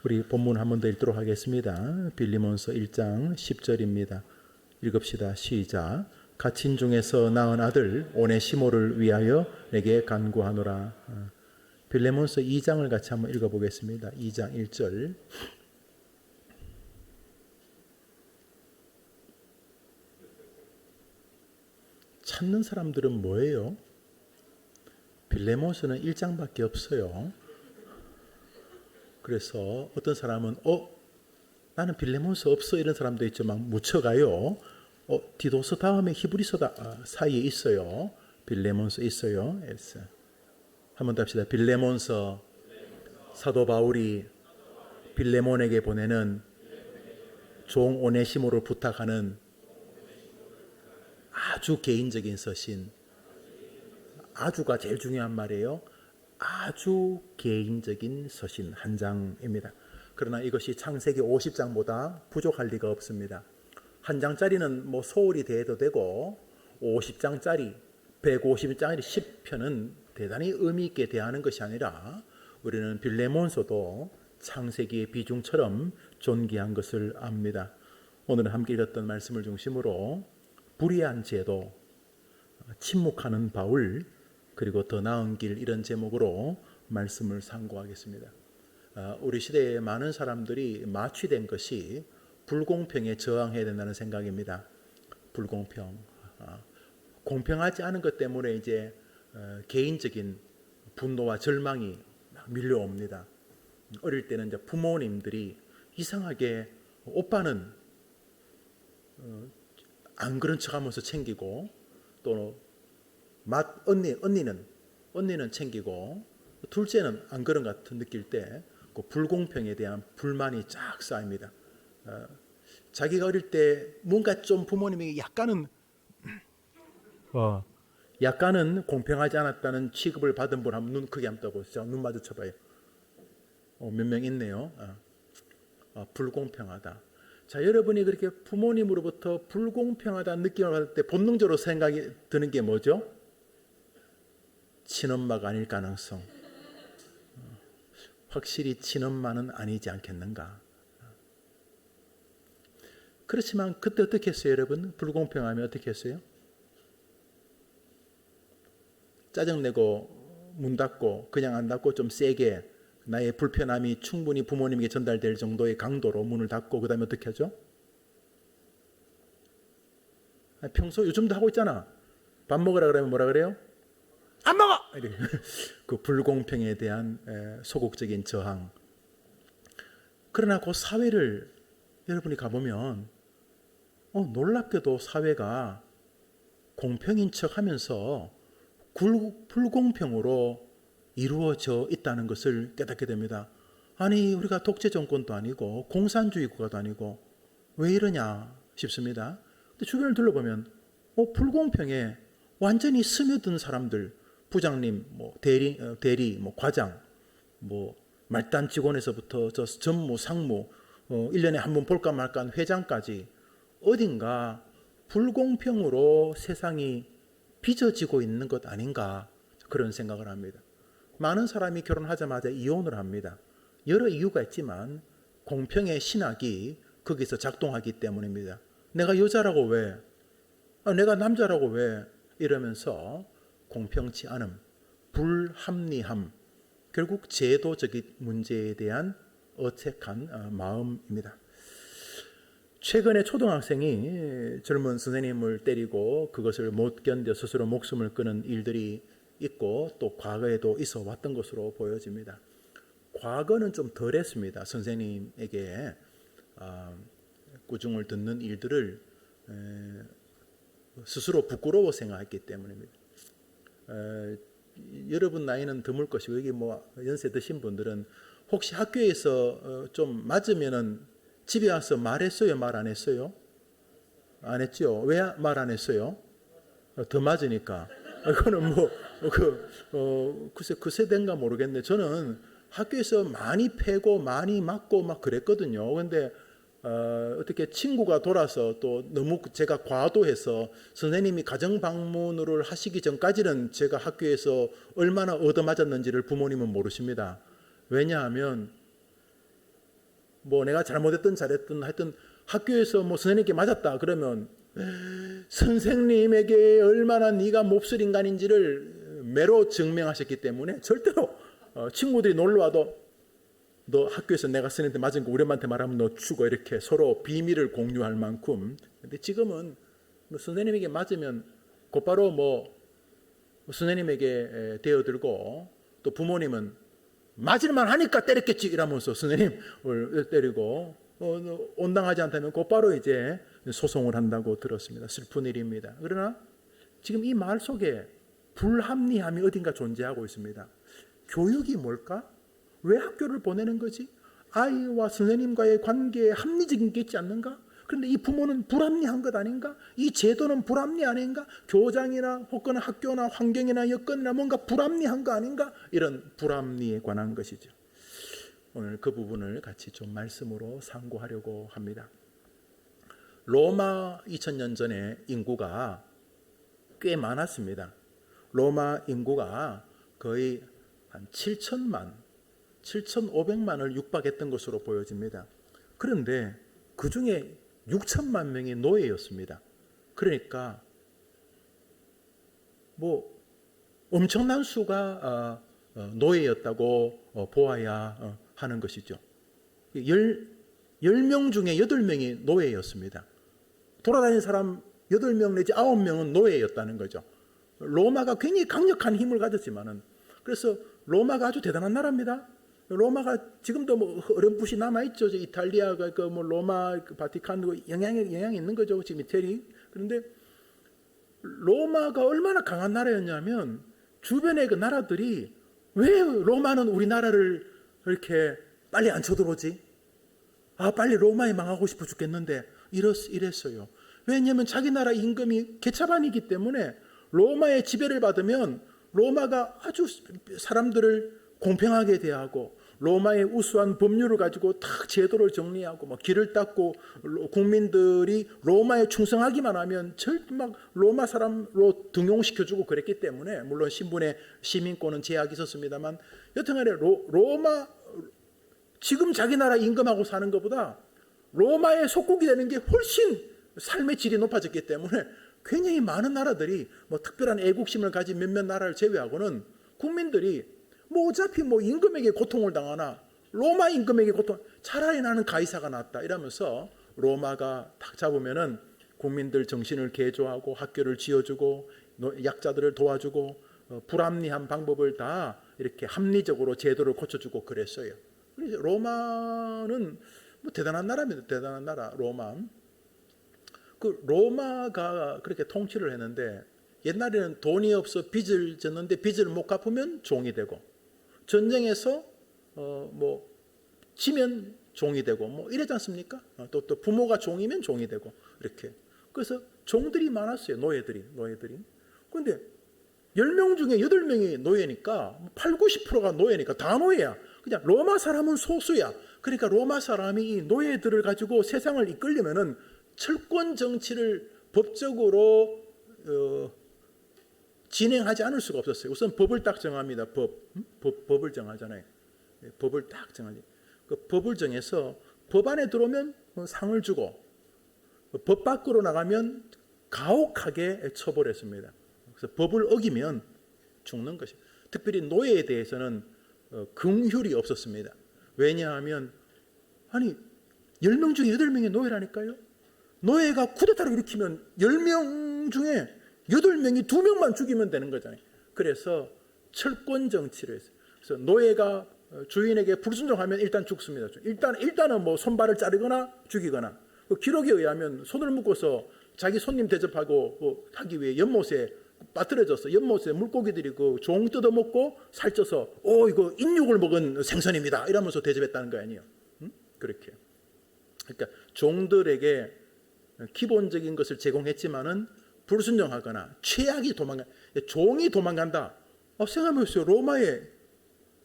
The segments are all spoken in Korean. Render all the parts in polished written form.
우리 본문 한 번 더 읽도록 하겠습니다. 빌리몬서 1장 10절입니다. 읽읍시다. 시작. 갇힌 중에서 낳은 아들 오네시모를 위하여 내게 간구하노라. 빌레몬서 2장을 같이 한번 읽어보겠습니다. 2장 1절. 찾는 사람들은 뭐예요? 빌레몬서는 1장밖에 없어요. 그래서 어떤 사람은 나는 빌레몬서 없어 이런 사람도 있지만 묻혀가요. 디도서 다음에 히브리서 사이에 있어요. 빌레몬서 있어요. 한번 더 합시다. 빌레몬서 사도 바울이 빌레몬에게 보내는 종 오네시모를 부탁하는 아주 개인적인 서신. 아주가 제일 중요한 말이에요. 아주 개인적인 서신 한 장입니다. 그러나 이것이 창세기 50장보다 부족할 리가 없습니다. 한 장짜리는 뭐 소홀히 대해도 되고 50장짜리, 150장짜리 10편은 대단히 의미 있게 대하는 것이 아니라 우리는 빌레몬서도 창세기의 비중처럼 존귀한 것을 압니다. 오늘 함께 읽었던 말씀을 중심으로 불의한 제도, 침묵하는 바울, 그리고 더 나은 길 이런 제목으로 말씀을 상고하겠습니다. 우리 시대에 많은 사람들이 마취된 것이 불공평에 저항해야 된다는 생각입니다. 불공평. 공평하지 않은 것 때문에 이제 개인적인 분노와 절망이 밀려옵니다. 어릴 때는 이제 부모님들이 이상하게 오빠는 안 그런 척하면서 챙기고 또 언니는 챙기고 둘째는 안 그런 것 같은 느낄 때 그 불공평에 대한 불만이 쫙 쌓입니다. 자기가 어릴 때 뭔가 좀 부모님이 약간은 공평하지 않았다는 취급을 받은 분 한번 눈 크게 한번 떠보세요. 눈 마주쳐봐요. 몇 명 있네요. 불공평하다. 자, 여러분이 그렇게 부모님으로부터 불공평하다는 느낌을 받을 때 본능적으로 생각이 드는 게 뭐죠? 친엄마가 아닐 가능성. 확실히 친엄마는 아니지 않겠는가. 그렇지만 그때 어떻게 했어요, 여러분? 불공평하면 어떻게 했어요? 짜증내고 문 닫고 그냥 안 닫고 좀 세게 나의 불편함이 충분히 부모님에게 전달될 정도의 강도로 문을 닫고 그 다음에 어떻게 하죠? 평소 요즘도 하고 있잖아. 밥 먹으라 그러면 뭐라 그래요? 안 먹어! 그 불공평에 대한 소극적인 저항. 그러나 그 사회를 여러분이 가보면 놀랍게도 사회가 공평인 척하면서 불공평으로 이루어져 있다는 것을 깨닫게 됩니다. 아니 우리가 독재 정권도 아니고 공산주의 국가도 아니고 왜 이러냐 싶습니다. 근데 주변을 둘러보면 불공평에 완전히 스며든 사람들, 부장님, 대리, 과장, 말단 직원에서부터 저 전무, 상무, 1년에 한 번 볼까 말까 한 회장까지 어딘가 불공평으로 세상이 빚어지고 있는 것 아닌가 그런 생각을 합니다. 많은 사람이 결혼하자마자 이혼을 합니다. 여러 이유가 있지만 공평의 신학이 거기서 작동하기 때문입니다. 내가 여자라고 왜? 내가 남자라고 왜? 이러면서 공평치 않음, 불합리함, 결국 제도적인 문제에 대한 어색한 마음입니다. 최근에 초등학생이 젊은 선생님을 때리고 그것을 못 견뎌 스스로 목숨을 끊은 일들이 있고 또 과거에도 있어 왔던 것으로 보여집니다. 과거는 좀 덜했습니다. 선생님에게 꾸중을 듣는 일들을 스스로 부끄러워 생각했기 때문입니다. 여러분 나이는 드물 것이고 여기 연세 드신 분들은 혹시 학교에서 좀 맞으면은 집에 와서 말했어요? 말 안 했어요? 안 했죠? 왜 말 안 했어요? 더 맞으니까. 그거는 글쎄 그 세대인가 모르겠네. 저는 학교에서 많이 패고 많이 맞고 막 그랬거든요. 그런데 어떻게 친구가 돌아서 또 너무 제가 과도해서 선생님이 가정 방문을 하시기 전까지는 제가 학교에서 얼마나 얻어맞았는지를 부모님은 모르십니다. 왜냐하면 뭐 내가 잘못했든 잘했든 하여튼 학교에서 뭐 선생님께 맞았다 그러면 선생님에게 얼마나 네가 몹쓸 인간인지를 매로 증명하셨기 때문에 절대로 친구들이 놀러와도 너 학교에서 내가 선생님한테 맞은 거 우리 엄마한테 말하면 너 죽어 이렇게 서로 비밀을 공유할 만큼. 근데 지금은 뭐 선생님에게 맞으면 곧바로 뭐 선생님에게 대어들고 또 부모님은 맞을만 하니까 때렸겠지 이러면서 선생님을 때리고 온당하지 않다면 곧바로 이제 소송을 한다고 들었습니다. 슬픈 일입니다. 그러나 지금 이 말 속에 불합리함이 어딘가 존재하고 있습니다. 교육이 뭘까? 왜 학교를 보내는 거지? 아이와 선생님과의 관계에 합리적인 게 있지 않는가? 그런데 이 부모는 불합리한 것 아닌가? 이 제도는 불합리 아닌가? 교장이나 혹은 학교나 환경이나 여건이나 뭔가 불합리한 거 아닌가? 이런 불합리에 관한 것이죠. 오늘 그 부분을 같이 좀 말씀으로 상고하려고 합니다. 로마 2000년 전에 인구가 꽤 많았습니다. 로마 인구가 거의 한 7,500만을 육박했던 것으로 보여집니다. 그런데 그 중에 6천만 명이 노예였습니다. 그러니까 뭐 엄청난 수가 노예였다고 보아야 하는 것이죠. 10명 중에 8명이 노예였습니다. 돌아다니는 사람 8명 내지 9명은 노예였다는 거죠. 로마가 굉장히 강력한 힘을 가졌지만은 그래서 로마가 아주 대단한 나라입니다. 로마가 지금도 뭐 어렴풋이 남아있죠. 이탈리아가 그 뭐 로마 그 바티칸 영향이 있는 거죠. 지금 이태리. 그런데 로마가 얼마나 강한 나라였냐면 주변의 그 나라들이 왜 로마는 우리나라를 이렇게 빨리 안 쳐들어오지? 아 빨리 로마에 망하고 싶어 죽겠는데 이랬어요. 왜냐하면 자기 나라 임금이 개차반이기 때문에 로마의 지배를 받으면 로마가 아주 사람들을 공평하게 대하고 로마의 우수한 법률을 가지고 딱 제도를 정리하고 막 길을 닦고 국민들이 로마에 충성하기만 하면 절대 막 로마 사람으로 등용시켜주고 그랬기 때문에 물론 신분의 시민권은 제약이 있었습니다만 여튼간에 로마 지금 자기 나라 임금하고 사는 것보다 로마의 속국이 되는 게 훨씬 삶의 질이 높아졌기 때문에 굉장히 많은 나라들이 뭐 특별한 애국심을 가진 몇몇 나라를 제외하고는 국민들이 뭐 어차피 뭐 임금에게 고통을 당하나 로마 임금에게 고통 차라리 나는 가이사가 낫다 이러면서 로마가 딱 잡으면은 국민들 정신을 개조하고 학교를 지어주고 약자들을 도와주고 불합리한 방법을 다 이렇게 합리적으로 제도를 고쳐주고 그랬어요. 그래서 로마는 뭐 대단한 나라입니다. 대단한 나라 로마. 그 로마가 그렇게 통치를 했는데 옛날에는 돈이 없어 빚을 졌는데 빚을 못 갚으면 종이 되고 전쟁에서 뭐 지면 종이 되고 뭐 이러지 않습니까? 또 부모가 종이면 종이 되고 이렇게. 그래서 종들이 많았어요. 노예들이. 그런데 10명 중에 8명이 노예니까 8, 90%가 노예니까 다 노예야. 그냥 로마 사람은 소수야. 그러니까 로마 사람이 이 노예들을 가지고 세상을 이끌려면은 철권 정치를 법적으로 진행하지 않을 수가 없었어요. 우선 법을 딱 정합니다. 법을 정하잖아요. 법을 딱 정하지. 그 법을 정해서 법 안에 들어오면 상을 주고 법 밖으로 나가면 가혹하게 처벌했습니다. 그래서 법을 어기면 죽는 것입니다. 특별히 노예에 대해서는 긍휼이 없었습니다. 왜냐하면 아니 10명 중에 8명이 노예라니까요. 노예가 쿠데타를 일으키면 10명 중에 8명이 2명만 죽이면 되는 거잖아요. 그래서 철권 정치를 했어요. 그래서 노예가 주인에게 불순종하면 일단 죽습니다. 일단은 뭐 손발을 자르거나 죽이거나 그 기록에 의하면 손을 묶어서 자기 손님 대접하고 하기 위해 연못에 빠뜨려져서 연못에 물고기들이 그 종 뜯어먹고 살쪄서 이거 인육을 먹은 생선입니다 이러면서 대접했다는 거 아니에요. 그렇게. 그러니까 종들에게 기본적인 것을 제공했지만은 불순종하거나 최악이 종이 도망간다. 생각해보세요. 로마의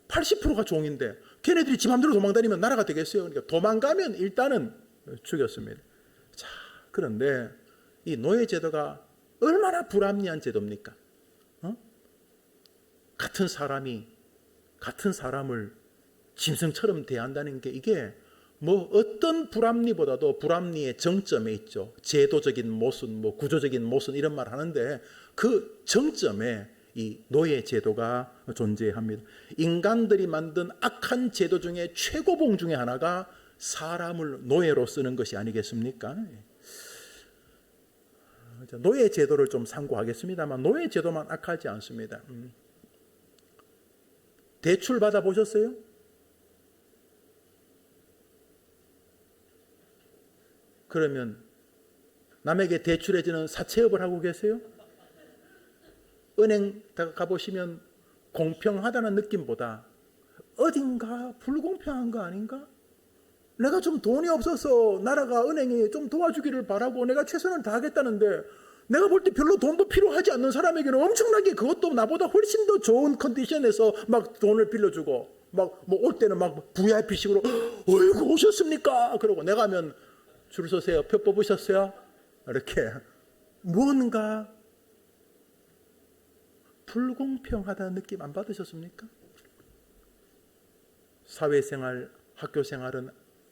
80%가 종인데 걔네들이 지 맘대로 도망다니면 나라가 되겠어요. 그러니까 도망가면 일단은 죽였습니다. 자, 그런데 이 노예 제도가 얼마나 불합리한 제도입니까? 같은 사람이 같은 사람을 짐승처럼 대한다는 게 이게 뭐 어떤 불합리보다도 불합리의 정점에 있죠. 제도적인 모순, 뭐 구조적인 모순 이런 말 하는데 그 정점에 이 노예 제도가 존재합니다. 인간들이 만든 악한 제도 중에 최고봉 중에 하나가 사람을 노예로 쓰는 것이 아니겠습니까? 노예 제도를 좀 참고하겠습니다만 노예 제도만 악하지 않습니다. 대출 받아 보셨어요? 그러면 남에게 대출해주는 사채업을 하고 계세요? 은행 가보시면 공평하다는 느낌보다 어딘가 불공평한 거 아닌가? 내가 좀 돈이 없어서 나라가 은행에 좀 도와주기를 바라고 내가 최선을 다하겠다는데 내가 볼 때 별로 돈도 필요하지 않는 사람에게는 엄청나게 그것도 나보다 훨씬 더 좋은 컨디션에서 막 돈을 빌려주고 막 뭐 올 때는 막 VIP식으로 어이구 오셨습니까? 그러고 내가 하면 줄 서세요. 표 뽑으셨어요? 이렇게 무언가 불공평하다는 느낌 안 받으셨습니까? 사회생활, 학교생활은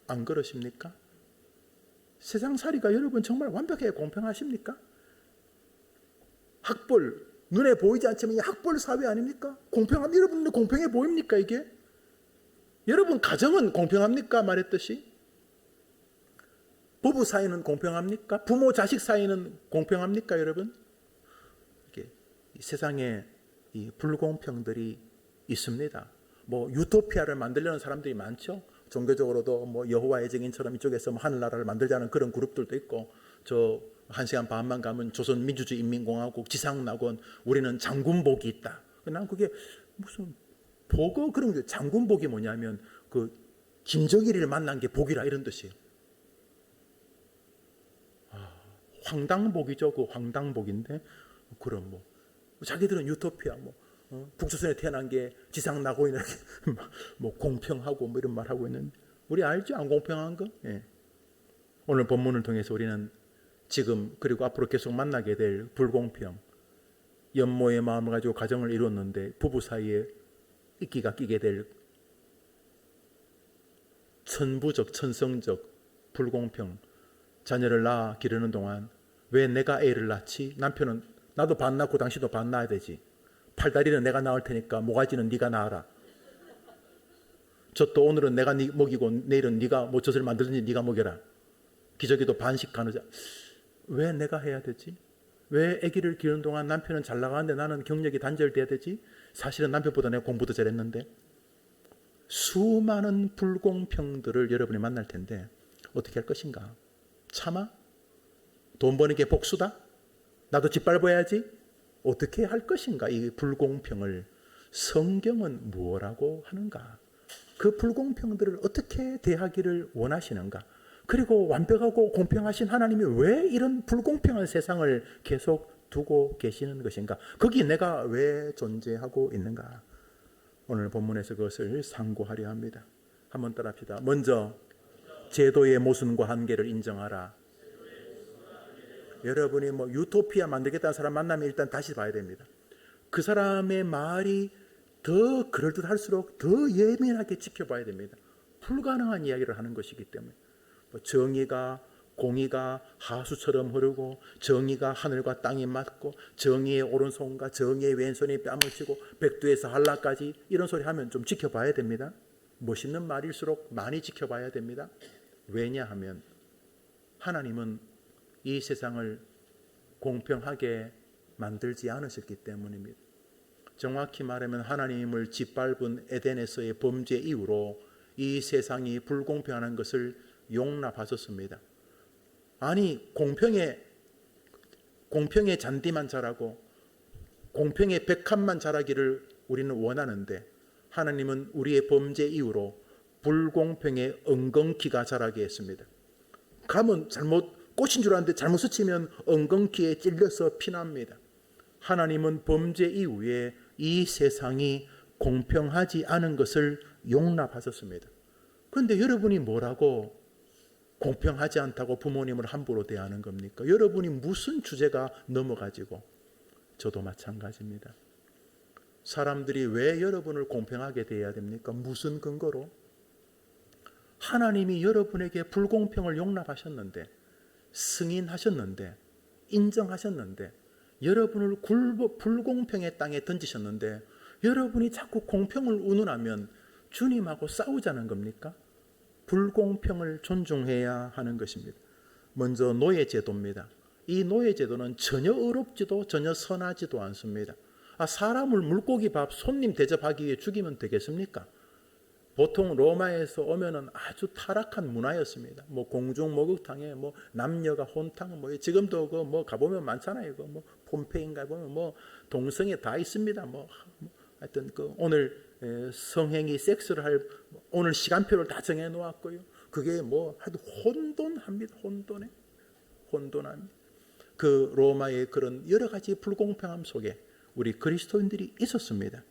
안 그러십니까? 세상살이가 여러분 정말 완벽하게 공평하십니까? 학벌, 눈에 보이지 않지만 이 학벌 사회 아닙니까? 여러분들 공평해 보입니까 이게? 여러분 가정은 공평합니까? 말했듯이 부부 사이는 공평합니까? 부모 자식 사이는 공평합니까 여러분? 이게 세상에 이 불공평들이 있습니다. 뭐 유토피아를 만들려는 사람들이 많죠. 종교적으로도 뭐 여호와의 증인처럼 이쪽에서 뭐 하늘나라를 만들자는 그런 그룹들도 있고 저 1시간 반만 가면 조선민주주의인민공화국 지상낙원 우리는 장군복이 있다. 난 그게 무슨 복어 그런 게 장군복이 뭐냐면 그 김정일을 만난 게 복이라 이런 뜻이에요. 황당복이죠. 그 황당복인데 그럼 뭐 자기들은 유토피아 뭐 북조선에 태어난 게 지상낙원이 이렇게 뭐 공평하고 뭐 이런 말 하고 있는데 우리 알죠? 안 공평한 거? 예. 오늘 본문을 통해서 우리는 지금 그리고 앞으로 계속 만나게 될 불공평, 연모의 마음을 가지고 가정을 이뤘는데 부부 사이에 이끼가 끼게 될 천부적 천성적 불공평, 자녀를 낳아 기르는 동안 왜 내가 애를 낳지? 남편은 나도 반 낳고 당신도 반 낳아야 되지. 팔다리는 내가 낳을 테니까 모가지는 네가 낳아라. 젖도 오늘은 내가 먹이고 내일은 네가 뭐 젖을 만들든지 네가 먹여라. 기저귀도 반씩 가누자. 왜 내가 해야 되지? 왜 아기를 기르는 동안 남편은 잘 나가는데 나는 경력이 단절돼야 되지? 사실은 남편보다 내가 공부도 잘했는데. 수많은 불공평들을 여러분이 만날 텐데 어떻게 할 것인가? 참아? 돈 버는 게 복수다? 나도 짓밟아야지? 어떻게 할 것인가? 이 불공평을 성경은 무엇라고 하는가? 그 불공평들을 어떻게 대하기를 원하시는가? 그리고 완벽하고 공평하신 하나님이 왜 이런 불공평한 세상을 계속 두고 계시는 것인가? 거기 내가 왜 존재하고 있는가? 오늘 본문에서 그것을 상고하려 합니다. 한번 따라합시다. 먼저 제도의 모순과 한계를 인정하라. 여러분이 뭐 유토피아 만들겠다는 사람 만나면 일단 다시 봐야 됩니다. 그 사람의 말이 더 그럴듯할수록 더 예민하게 지켜봐야 됩니다. 불가능한 이야기를 하는 것이기 때문에 정의가 공의가 하수처럼 흐르고 정의가 하늘과 땅이 맞고 정의의 오른손과 정의의 왼손이 뺨을 치고 백두에서 한라까지 이런 소리 하면 좀 지켜봐야 됩니다. 멋있는 말일수록 많이 지켜봐야 됩니다. 왜냐하면 하나님은 이 세상을 공평하게 만들지 않으셨기 때문입니다. 정확히 말하면 하나님을 짓밟은 에덴에서의 범죄 이후로 이 세상이 불공평한 것을 용납하셨습니다. 아니 공평의 잔디만 자라고 공평의 백합만 자라기를 우리는 원하는데 하나님은 우리의 범죄 이후로 불공평의 엉겅퀴가 자라게 했습니다. 감은 꽃인 줄 알았는데 잘못 스치면 엉겅퀴에 찔려서 피납니다. 하나님은 범죄 이후에 이 세상이 공평하지 않은 것을 용납하셨습니다. 그런데 여러분이 뭐라고 공평하지 않다고 부모님을 함부로 대하는 겁니까? 여러분이 무슨 주제가 넘어가지고 저도 마찬가지입니다. 사람들이 왜 여러분을 공평하게 대해야 됩니까? 무슨 근거로? 하나님이 여러분에게 불공평을 용납하셨는데, 승인하셨는데, 인정하셨는데, 여러분을 불공평의 땅에 던지셨는데, 여러분이 자꾸 공평을 운운하면 주님하고 싸우자는 겁니까? 불공평을 존중해야 하는 것입니다. 먼저 노예제도입니다. 이 노예제도는 전혀 의롭지도 전혀 선하지도 않습니다. 사람을 물고기 밥 손님 대접하기 위해 죽이면 되겠습니까? 보통 로마에서 오면은 아주 타락한 문화였습니다. 뭐 공중 목욕탕에 뭐 남녀가 혼탕, 뭐 지금도 그 뭐 가보면 많잖아요. 뭐 폼페이인가 보면 뭐 동성애 다 있습니다. 뭐 하여튼 그 오늘 성행위 섹스를 할 오늘 시간표를 다 정해 놓았고요. 그게 뭐 하여튼 혼돈합니다. 혼돈합니다. 그 로마의 그런 여러 가지 불공평함 속에 우리 그리스도인들이 있었습니다.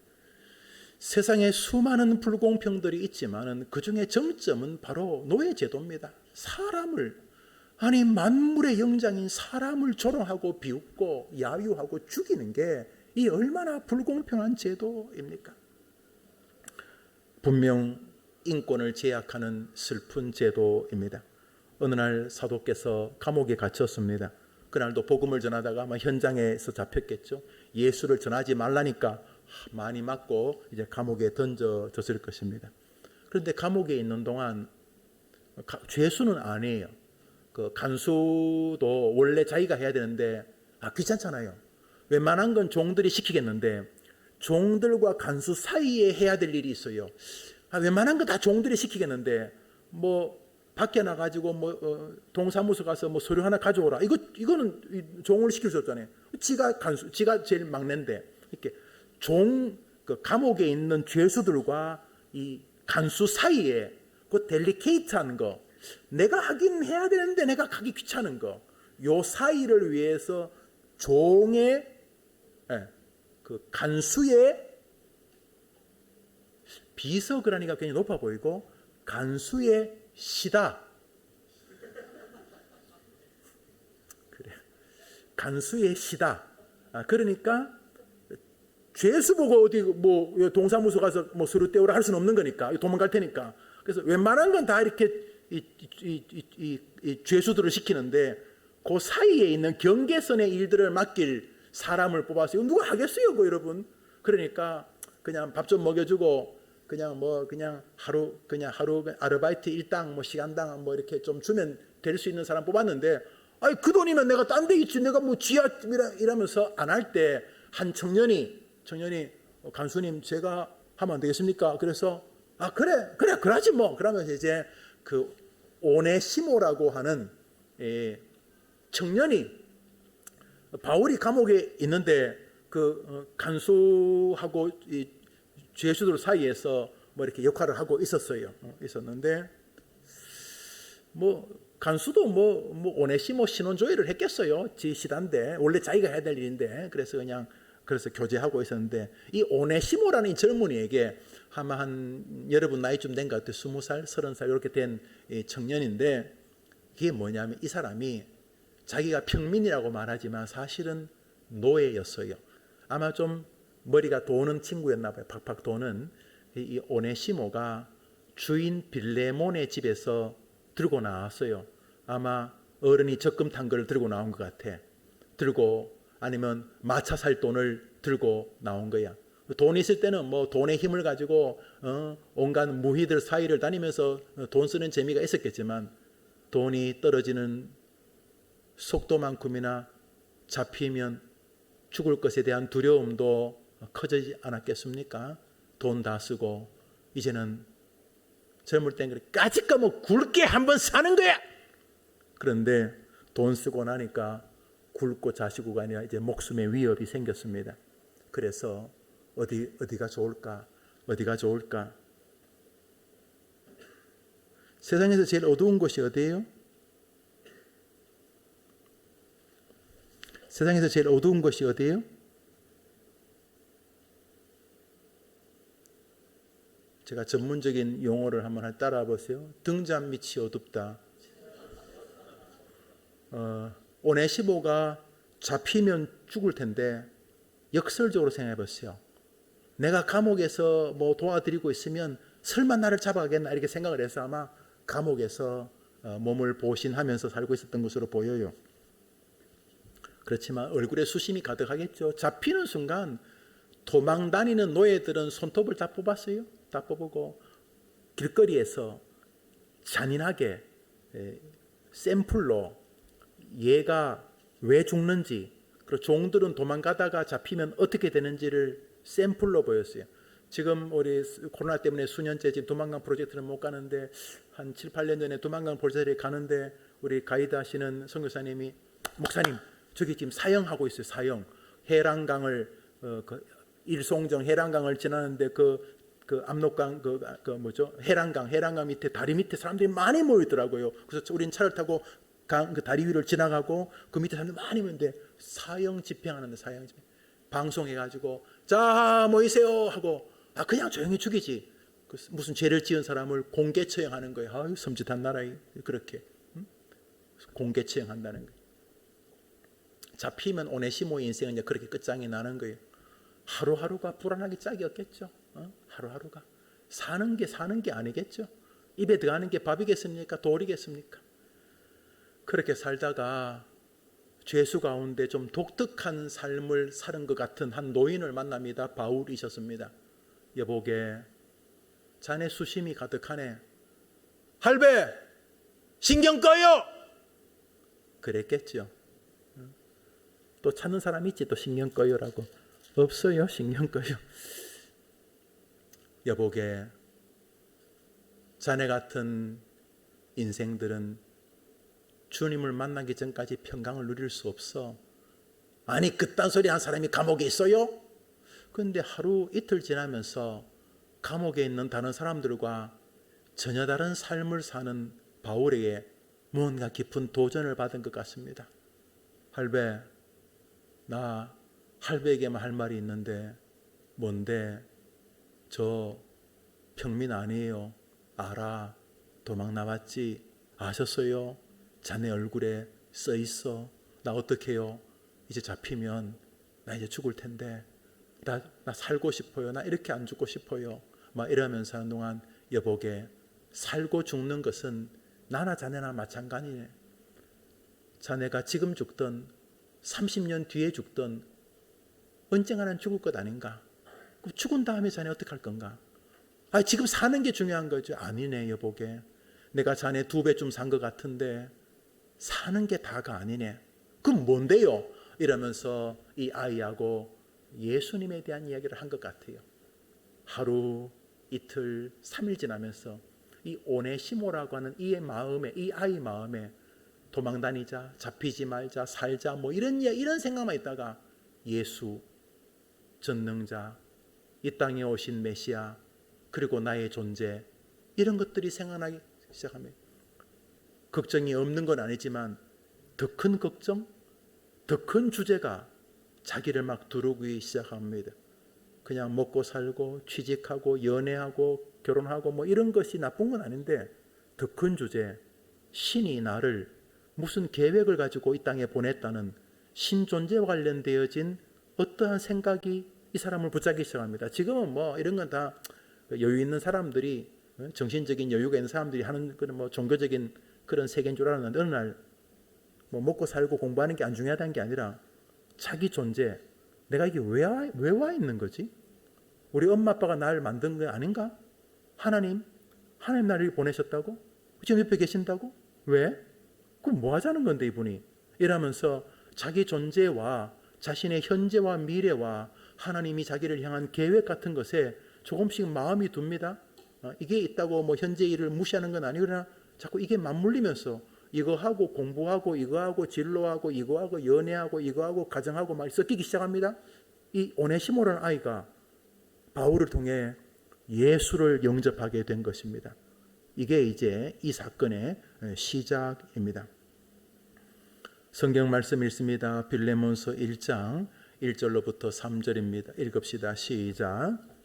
세상에 수많은 불공평들이 있지만 그 중에 정점은 바로 노예제도입니다. 사람을, 아니 만물의 영장인 사람을 조롱하고 비웃고 야유하고 죽이는 게 이 얼마나 불공평한 제도입니까? 분명 인권을 제약하는 슬픈 제도입니다. 어느 날 사도께서 감옥에 갇혔습니다. 그날도 복음을 전하다가 아마 현장에서 잡혔겠죠. 예수를 전하지 말라니까 많이 맞고 이제 감옥에 던져졌을 것입니다. 그런데 감옥에 있는 동안 죄수는 아니에요. 그 간수도 원래 자기가 해야 되는데 귀찮잖아요. 웬만한 건 종들이 시키겠는데 종들과 간수 사이에 해야 될 일이 있어요. 웬만한 거 다 종들이 시키겠는데 뭐 밖에 나가지고 뭐 동사무소 가서 뭐 서류 하나 가져오라. 이거는 종을 시킬 수 없잖아요. 지가 제일 막내인데 이렇게 그 감옥에 있는 죄수들과 이 간수 사이에 그 델리케이트한 거, 내가 하긴 해야 되는데 내가 가기 귀찮은 거, 요 사이를 위해서 종의 그 간수의 비서그라니까 굉장히 높아 보이고 간수의 시다. 그래. 간수의 시다. 그러니까 죄수 보고 어디 뭐 동사무소 가서 뭐 서류 떼오라 할 수는 없는 거니까 도망갈 테니까. 그래서 웬만한 건 다 이렇게 이 죄수들을 시키는데 그 사이에 있는 경계선의 일들을 맡길 사람을 뽑아서 이거 누가 하겠어요, 그 여러분. 그러니까 그냥 밥 좀 먹여주고 그냥 하루 아르바이트 일당 뭐 시간당 뭐 이렇게 좀 주면 될 수 있는 사람 뽑았는데, 그 돈이면 내가 딴 데 있지, 내가 뭐 지하 이러면서 안 할 때 한 청년이 간수님 제가 하면 안 되겠습니까? 그래서 그래 그러지 뭐. 그러면서 이제 그 오네시모라고 하는 청년이 바울이 감옥에 있는데 그 간수하고 이 죄수들 사이에서 뭐 이렇게 역할을 하고 있었는데 뭐 간수도 뭐 오네시모 신원조회를 했겠어요. 지 시단데 원래 자기가 해야 될 일인데 그래서 교제하고 있었는데 이 오네시모라는 이 젊은이에게 아마 한 여러분 나이쯤 된 것 같아요. 20살, 30살 이렇게 된 청년인데, 이게 뭐냐면 이 사람이 자기가 평민이라고 말하지만 사실은 노예였어요. 아마 좀 머리가 도는 친구였나 봐요. 팍팍 도는. 이 오네시모가 주인 빌레몬의 집에서 들고 나왔어요. 아마 어른이 적금 탄 걸 들고 나온 것 같아. 아니면 마차 살 돈을 들고 나온 거야. 돈 있을 때는 뭐 돈의 힘을 가지고 온갖 무희들 사이를 다니면서 돈 쓰는 재미가 있었겠지만, 돈이 떨어지는 속도만큼이나 잡히면 죽을 것에 대한 두려움도 커지지 않았겠습니까? 돈 다 쓰고 이제는 젊을 땐 까짓거 뭐 굵게 한번 사는 거야. 그런데 돈 쓰고 나니까 굵고 자시고가 아니라 이제 목숨의 위협이 생겼습니다. 그래서 어디가 좋을까? 세상에서 제일 어두운 곳이 어디예요? 세상에서 제일 어두운 것이 어디예요? 제가 전문적인 용어를 한번 따라와 보세요. 등잔 밑이 어둡다. 오네시모가 잡히면 죽을 텐데 역설적으로 생각해 보세요. 내가 감옥에서 뭐 도와드리고 있으면 설마 나를 잡아가겠나 이렇게 생각을 해서 아마 감옥에서 몸을 보신하면서 살고 있었던 것으로 보여요. 그렇지만 얼굴에 수심이 가득하겠죠. 잡히는 순간 도망 다니는 노예들은 손톱을 다 뽑았어요. 다 뽑고 길거리에서 잔인하게 샘플로 얘가 왜 죽는지, 그리고 종들은 도망가다가 잡히면 어떻게 되는지를 샘플로 보였어요. 지금 우리 코로나 때문에 수년째 지금 두만강 프로젝트는 못 가는데 한 7, 8년 전에 두만강 프로젝트에 가는데 우리 가이드 하시는 선교사님이 목사님 저기 지금 사형하고 있어요. 사형. 해랑강을 일송정 해랑강을 지나는데 그 압록강 해랑강 밑에 다리 밑에 사람들이 많이 모이더라고요. 그래서 우린 차를 타고 그 다리 위를 지나가고 그 밑에 사람들 많이 모이는데 사형 집행하는데 사형 집행 방송해가지고 자 모이세요 하고 그냥 조용히 죽이지. 무슨 죄를 지은 사람을 공개 처형하는 거예요. 아유 섬찟한 나라에 그렇게 공개 처형한다는 거예요. 잡히면 오네시모의 인생은 이제 그렇게 끝장이 나는 거예요. 하루하루가 불안하기 짝이 없겠죠. 하루하루가 사는 게 아니겠죠. 입에 들어가는 게 밥이겠습니까? 돌이겠습니까? 그렇게 살다가 죄수 가운데 좀 독특한 삶을 사는 것 같은 한 노인을 만납니다. 바울이셨습니다. 여보게 자네 수심이 가득하네. 할배 신경 꺼요. 그랬겠죠. 또 찾는 사람 있지 또 신경 꺼요라고. 없어요. 신경 꺼요. 여보게 자네 같은 인생들은 주님을 만나기 전까지 평강을 누릴 수 없어. 아니 그딴 소리 한 사람이 감옥에 있어요? 그런데 하루 이틀 지나면서 감옥에 있는 다른 사람들과 전혀 다른 삶을 사는 바울에게 무언가 깊은 도전을 받은 것 같습니다. 할배, 나 할배에게만 할 말이 있는데 뭔데? 저 평민 아니에요. 알아. 도망 나왔지. 아셨어요? 자네 얼굴에 써 있어. 나 어떡해요? 이제 잡히면 나 이제 죽을 텐데 나 살고 싶어요. 나 이렇게 안 죽고 싶어요. 막 이러면서 한동안 여보게 살고 죽는 것은 나나 자네나 마찬가지네. 자네가 지금 죽든 30년 뒤에 죽든 언젠가는 죽을 것 아닌가? 죽은 다음에 자네 어떻게 할 건가? 지금 사는 게 중요한 거죠. 아니네 여보게. 내가 자네 2배쯤 산 것 같은데 사는 게 다가 아니네. 그럼 뭔데요? 이러면서 이 아이하고 예수님에 대한 이야기를 한 것 같아요. 하루, 이틀, 3일 지나면서 이 오네시모라고 하는 이 아이 마음에 도망 다니자, 잡히지 말자, 살자 뭐 이런 생각만 있다가 예수, 전능자, 이 땅에 오신 메시아, 그리고 나의 존재 이런 것들이 생각나기 시작합니다. 걱정이 없는 건 아니지만 더 큰 걱정, 더 큰 주제가 자기를 막 두르기 시작합니다. 그냥 먹고 살고 취직하고 연애하고 결혼하고 뭐 이런 것이 나쁜 건 아닌데 더 큰 주제, 신이 나를 무슨 계획을 가지고 이 땅에 보냈다는 신존재와 관련되어진 어떠한 생각이 이 사람을 붙잡기 시작합니다. 지금은 뭐 이런 건 다 여유 있는 사람들이, 정신적인 여유가 있는 사람들이 하는 그런 뭐 종교적인 그런 세계인 줄 알았는데 어느 날 뭐 먹고 살고 공부하는 게 안 중요하다는 게 아니라 자기 존재, 내가 이게 왜 와 있는 거지? 우리 엄마 아빠가 날 만든 게 아닌가? 하나님 나를 보내셨다고? 지금 옆에 계신다고? 왜? 그럼 뭐 하자는 건데 이분이? 이러면서 자기 존재와 자신의 현재와 미래와 하나님이 자기를 향한 계획 같은 것에 조금씩 마음이 둡니다. 이게 있다고 뭐 현재 일을 무시하는 건 아니구나. 자꾸 이게 맞물리면서 이거 하고 공부하고 이거 하고 진로하고 이거 하고 연애하고 이거 하고 가정하고 막 섞이기 시작합니다. 이 오네시모라는 아이가 바울을 통해 예수를 영접하게 된 것입니다. 이게 이제 이 사건의 시작입니다. 성경 말씀 읽습니다. 빌레몬서 1장 1절로부터 3절입니다. 읽읍시다. 시작.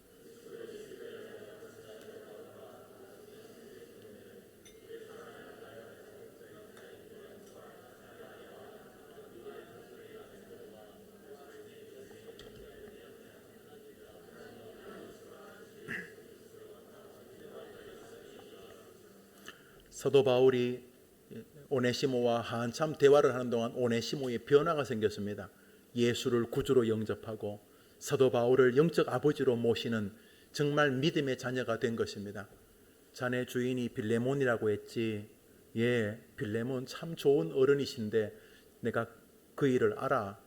사도 바울이 오네시모와 한참 대화를 하는 동안 오네시모의 변화가 생겼습니다. 예수를 구주로 영접하고 사도 바울을 영적 아버지로 모시는 정말 믿음의 자녀가 된 것입니다. 자네 주인이 빌레몬이라고 했지. 예, 빌레몬 참 좋은 어른이신데 내가 그 일을 알아.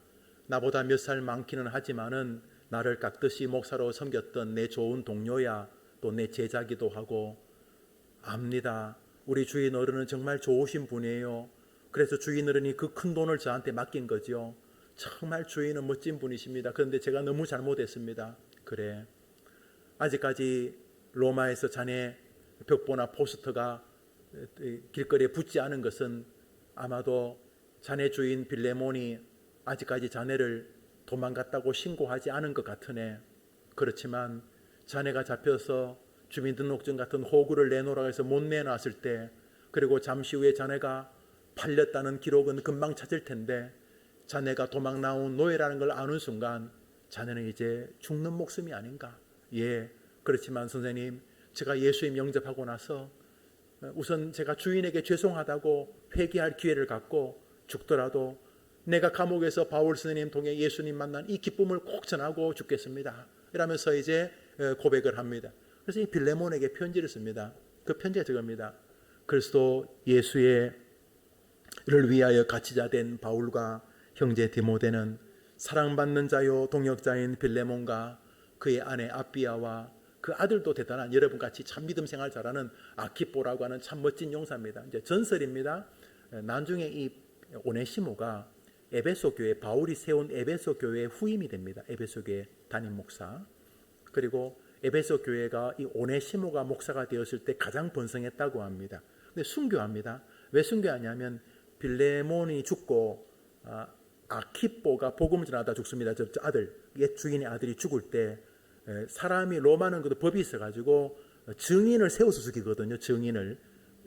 나보다 몇 살 많기는 하지만은 나를 깍듯이 목사로 섬겼던 내 좋은 동료야. 또 내 제자기도 하고 압니다. 우리 주인 어른은 정말 좋으신 분이에요. 그래서 주인 어른이 그 큰 돈을 저한테 맡긴 거죠. 정말 주인은 멋진 분이십니다. 그런데 제가 너무 잘못했습니다. 그래, 아직까지 로마에서 자네 벽보나 포스터가 길거리에 붙지 않은 것은 아마도 자네 주인 빌레몬이 아직까지 자네를 도망갔다고 신고하지 않은 것 같으네. 그렇지만 자네가 잡혀서 주민등록증 같은 호구를 내놓으라고 해서 못 내놨을 때, 그리고 잠시 후에 자네가 팔렸다는 기록은 금방 찾을 텐데, 자네가 도망 나온 노예라는 걸 아는 순간 자네는 이제 죽는 목숨이 아닌가. 예, 그렇지만 선생님, 제가 예수님 영접하고 나서 우선 제가 주인에게 죄송하다고 회개할 기회를 갖고 죽더라도 내가 감옥에서 바울 선생님 통해 예수님 만난 이 기쁨을 꼭 전하고 죽겠습니다. 이러면서 이제 고백을 합니다. 그래서 이 빌레몬에게 편지를 씁니다. 그 편지가 저겁니다. 그리스도 예수의 를 위하여 갇히자 된 바울과 형제 디모데는 사랑받는 자요 동역자인 빌레몬과 그의 아내 아비아와 그 아들도 대단한 여러분같이 참 믿음 생활 잘하는 아키뽀라고 하는 참 멋진 용사입니다. 이제 전설입니다. 나중에 이 오네시모가 에베소 교회, 바울이 세운 에베소 교회의 후임이 됩니다. 에베소 교회 담임 목사. 그리고 에베소 교회가 이 오네시모가 목사가 되었을 때 가장 번성했다고 합니다. 근데 순교합니다. 왜 순교하냐면 빌레몬이 죽고 아키뽀가 복음을 전하다 죽습니다. 저 아들, 옛 주인의 아들이 죽을 때 사람이 로마는 그 법이 있어가지고 증인을 세워서 죽이거든요. 증인을,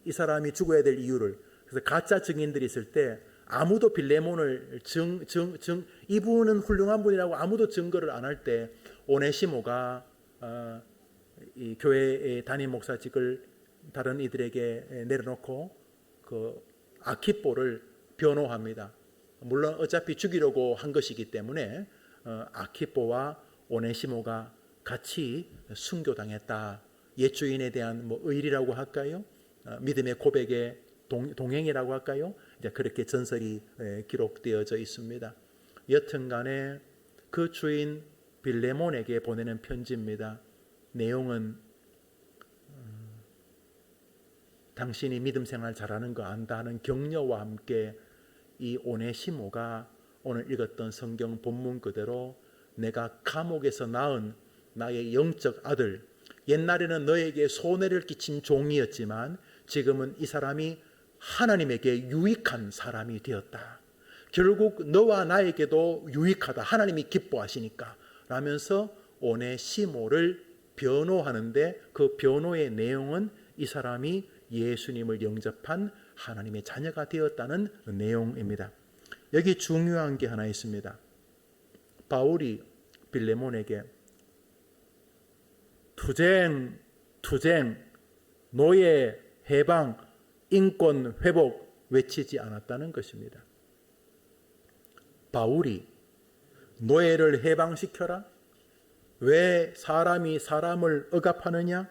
이 사람이 죽어야 될 이유를. 그래서 가짜 증인들이 있을 때 아무도 빌레몬을 이분은 훌륭한 분이라고 아무도 증거를 안 할 때 오네시모가 이 교회의 담임 목사직을 다른 이들에게 내려놓고 그 아키뽀를 변호합니다. 물론 어차피 죽이려고 한 것이기 때문에 아키뽀와 오네시모가 같이 순교당했다. 옛 주인에 대한 뭐 의리라고 할까요? 믿음의 고백의 동행이라고 할까요? 이제 그렇게 전설이 기록되어져 있습니다. 여튼간에 그 주인 빌레몬에게 보내는 편지입니다. 내용은 당신이 믿음 생활 잘하는 거 안다 하는 격려와 함께 이 오네시모가 오늘 읽었던 성경 본문 그대로 내가 감옥에서 낳은 나의 영적 아들, 옛날에는 너에게 손해를 끼친 종이었지만 지금은 이 사람이 하나님에게 유익한 사람이 되었다. 결국 너와 나에게도 유익하다. 하나님이 기뻐하시니까 라면서 오네시모를 변호하는데 그 변호의 내용은 이 사람이 예수님을 영접한 하나님의 자녀가 되었다는 내용입니다. 여기 중요한 게 하나 있습니다. 바울이 빌레몬에게 투쟁, 노예, 해방, 인권 회복 외치지 않았다는 것입니다. 바울이 노예를 해방시켜라? 왜 사람이 사람을 억압하느냐?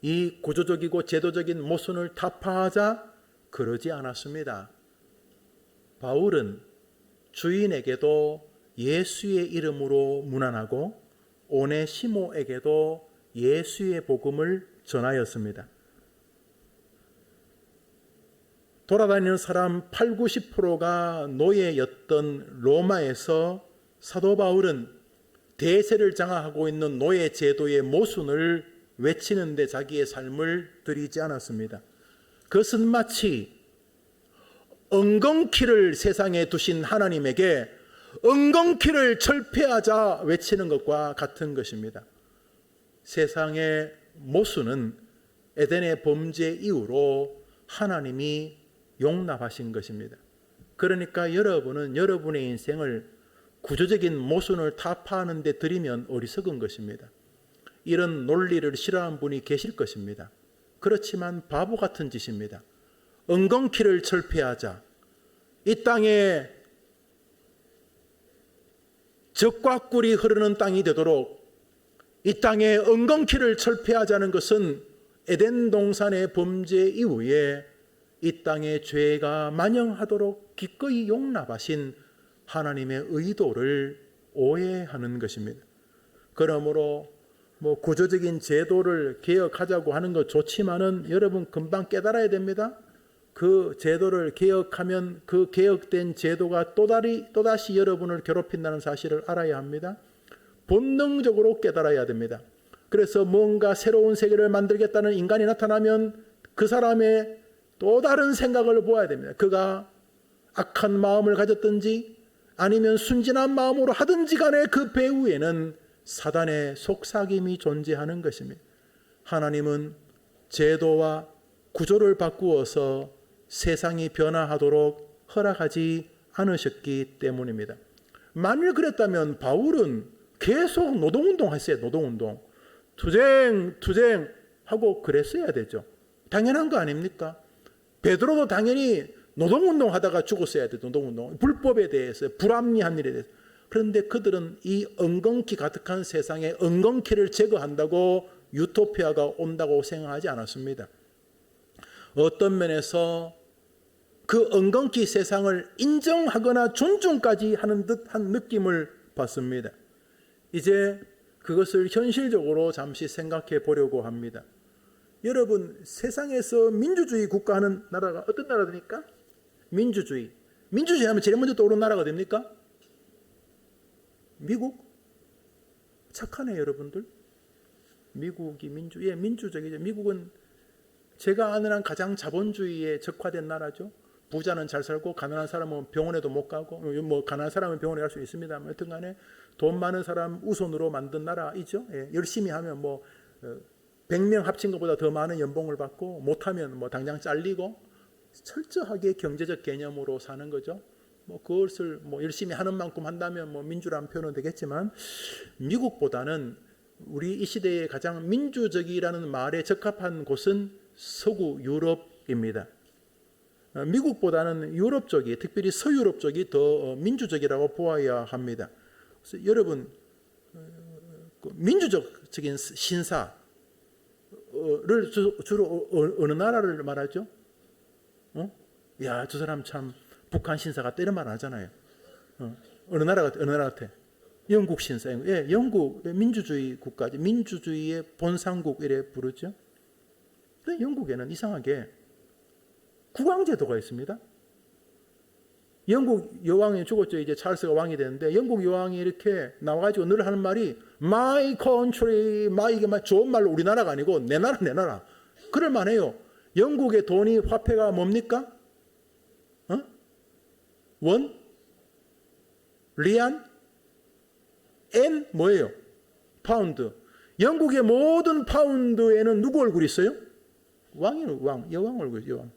이 구조적이고 제도적인 모순을 타파하자? 그러지 않았습니다. 바울은 주인에게도 예수의 이름으로 문안하고 오네시모에게도 예수의 복음을 전하였습니다. 돌아다니는 사람 8, 90%가 노예였던 로마에서 사도 바울은 대세를 장악하고 있는 노예 제도의 모순을 외치는데 자기의 삶을 들이지 않았습니다. 그것은 마치 엉겅퀴를 세상에 두신 하나님에게 엉겅퀴를 철폐하자 외치는 것과 같은 것입니다. 세상의 모순은 에덴의 범죄 이후로 하나님이 용납하신 것입니다. 그러니까 여러분은 여러분의 인생을 구조적인 모순을 타파하는 데 들이면 어리석은 것입니다. 이런 논리를 싫어하는 분이 계실 것입니다. 그렇지만 바보 같은 짓입니다. 엉겅퀴를 철폐하자. 이 땅에 젖과 꿀이 흐르는 땅이 되도록 이 땅에 엉겅퀴를 철폐하자는 것은 에덴 동산의 범죄 이후에 이 땅에 죄가 만영하도록 기꺼이 용납하신 하나님의 의도를 오해하는 것입니다. 그러므로 구조적인 제도를 개혁하자고 하는 것 좋지만은 여러분 금방 깨달아야 됩니다. 그 제도를 개혁하면 그 개혁된 제도가 또다시 여러분을 괴롭힌다는 사실을 알아야 합니다. 본능적으로 깨달아야 됩니다. 그래서 뭔가 새로운 세계를 만들겠다는 인간이 나타나면 그 사람의 또 다른 생각을 보아야 됩니다. 그가 악한 마음을 가졌든지 아니면 순진한 마음으로 하든지 간에 그 배후에는 사단의 속삭임이 존재하는 것입니다. 하나님은 제도와 구조를 바꾸어서 세상이 변화하도록 허락하지 않으셨기 때문입니다. 만일 그랬다면 바울은 계속 노동운동 했어요. 노동운동. 투쟁 하고 그랬어야 되죠. 당연한 거 아닙니까? 베드로도 당연히 노동운동 하다가 죽었어야 돼요. 노동운동. 불법에 대해서, 불합리한 일에 대해서. 그런데 그들은 이 엉겅퀴 가득한 세상에 엉겅퀴를 제거한다고 유토피아가 온다고 생각하지 않았습니다. 어떤 면에서 그 엉겅퀴 세상을 인정하거나 존중까지 하는 듯한 느낌을 받습니다. 이제 그것을 현실적으로 잠시 생각해 보려고 합니다. 여러분, 세상에서 민주주의 국가하는 나라가 어떤 나라입니까? 민주주의 하면 제일 먼저 떠오르는 나라가 됩니까? 미국? 착하네 여러분들. 미국이 민주적이죠. 미국은 제가 아는 한 가장 자본주의에 적화된 나라죠. 부자는 잘 살고 가난한 사람은 병원에도 못 가고, 가난한 사람은 병원에 갈 수 있습니다만 여튼 간에 돈 많은 사람 우선으로 만든 나라이죠. 예, 열심히 하면 100명 합친 것보다 더 많은 연봉을 받고 못하면 당장 잘리고 철저하게 경제적 개념으로 사는 거죠. 그것을 열심히 하는 만큼 한다면 민주라는 표현은 되겠지만 미국보다는 우리 이 시대의 가장 민주적이라는 말에 적합한 곳은 서구 유럽입니다. 미국보다는 유럽 쪽이, 특별히 서유럽 쪽이 더 민주적이라고 보아야 합니다. 그래서 여러분, 민주적인 신사를 주로 어느 나라를 말하죠? 야, 저 사람 참 북한 신사 같다 이런 말 안 하잖아요. 어느 나라 같아? 영국 신사. 예, 영국 민주주의 국가죠. 민주주의의 본상국 이래 부르죠. 근데 영국에는 이상하게 국왕제도가 있습니다. 영국 여왕이 죽었죠. 이제 찰스가 왕이 되는데 영국 여왕이 이렇게 나와가지고 늘 하는 말이 My country, 이게 좋은 말로 우리나라가 아니고 내 나라. 그럴 만해요. 영국의 돈이 화폐가 뭡니까? 원? 리안? 엔? 뭐예요? 파운드. 영국의 모든 파운드에는 누구 얼굴이 있어요? 여왕 얼굴, 여왕.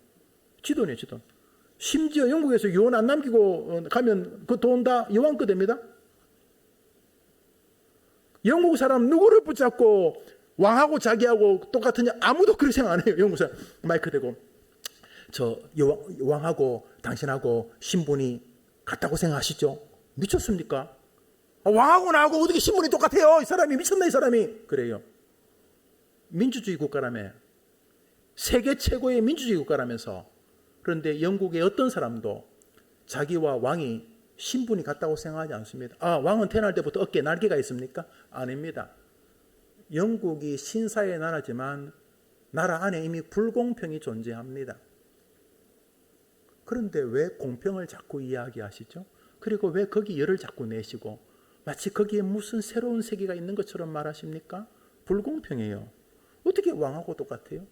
지도네, 지도. 심지어 영국에서 유언 안 남기고 가면 그 돈 다 여왕 거 됩니다. 영국 사람 누구를 붙잡고 왕하고 자기하고 똑같으냐? 아무도 그렇게 생각 안 해요. 영국 사람 마이크 대고 저 왕하고 당신하고 신분이 같다고 생각하시죠? 미쳤습니까? 왕하고 나하고 어떻게 신분이 똑같아요? 이 사람이 미쳤나 이 사람이? 그래요. 민주주의 국가라며. 세계 최고의 민주주의 국가라면서. 그런데 영국의 어떤 사람도 자기와 왕이 신분이 같다고 생각하지 않습니다. 왕은 태어날 때부터 어깨에 날개가 있습니까? 아닙니다. 영국이 신사의 나라지만 나라 안에 이미 불공평이 존재합니다. 그런데 왜 공평을 자꾸 이야기하시죠? 그리고 왜 거기 열을 자꾸 내시고 마치 거기에 무슨 새로운 세계가 있는 것처럼 말하십니까? 불공평해요. 어떻게 왕하고 똑같아요?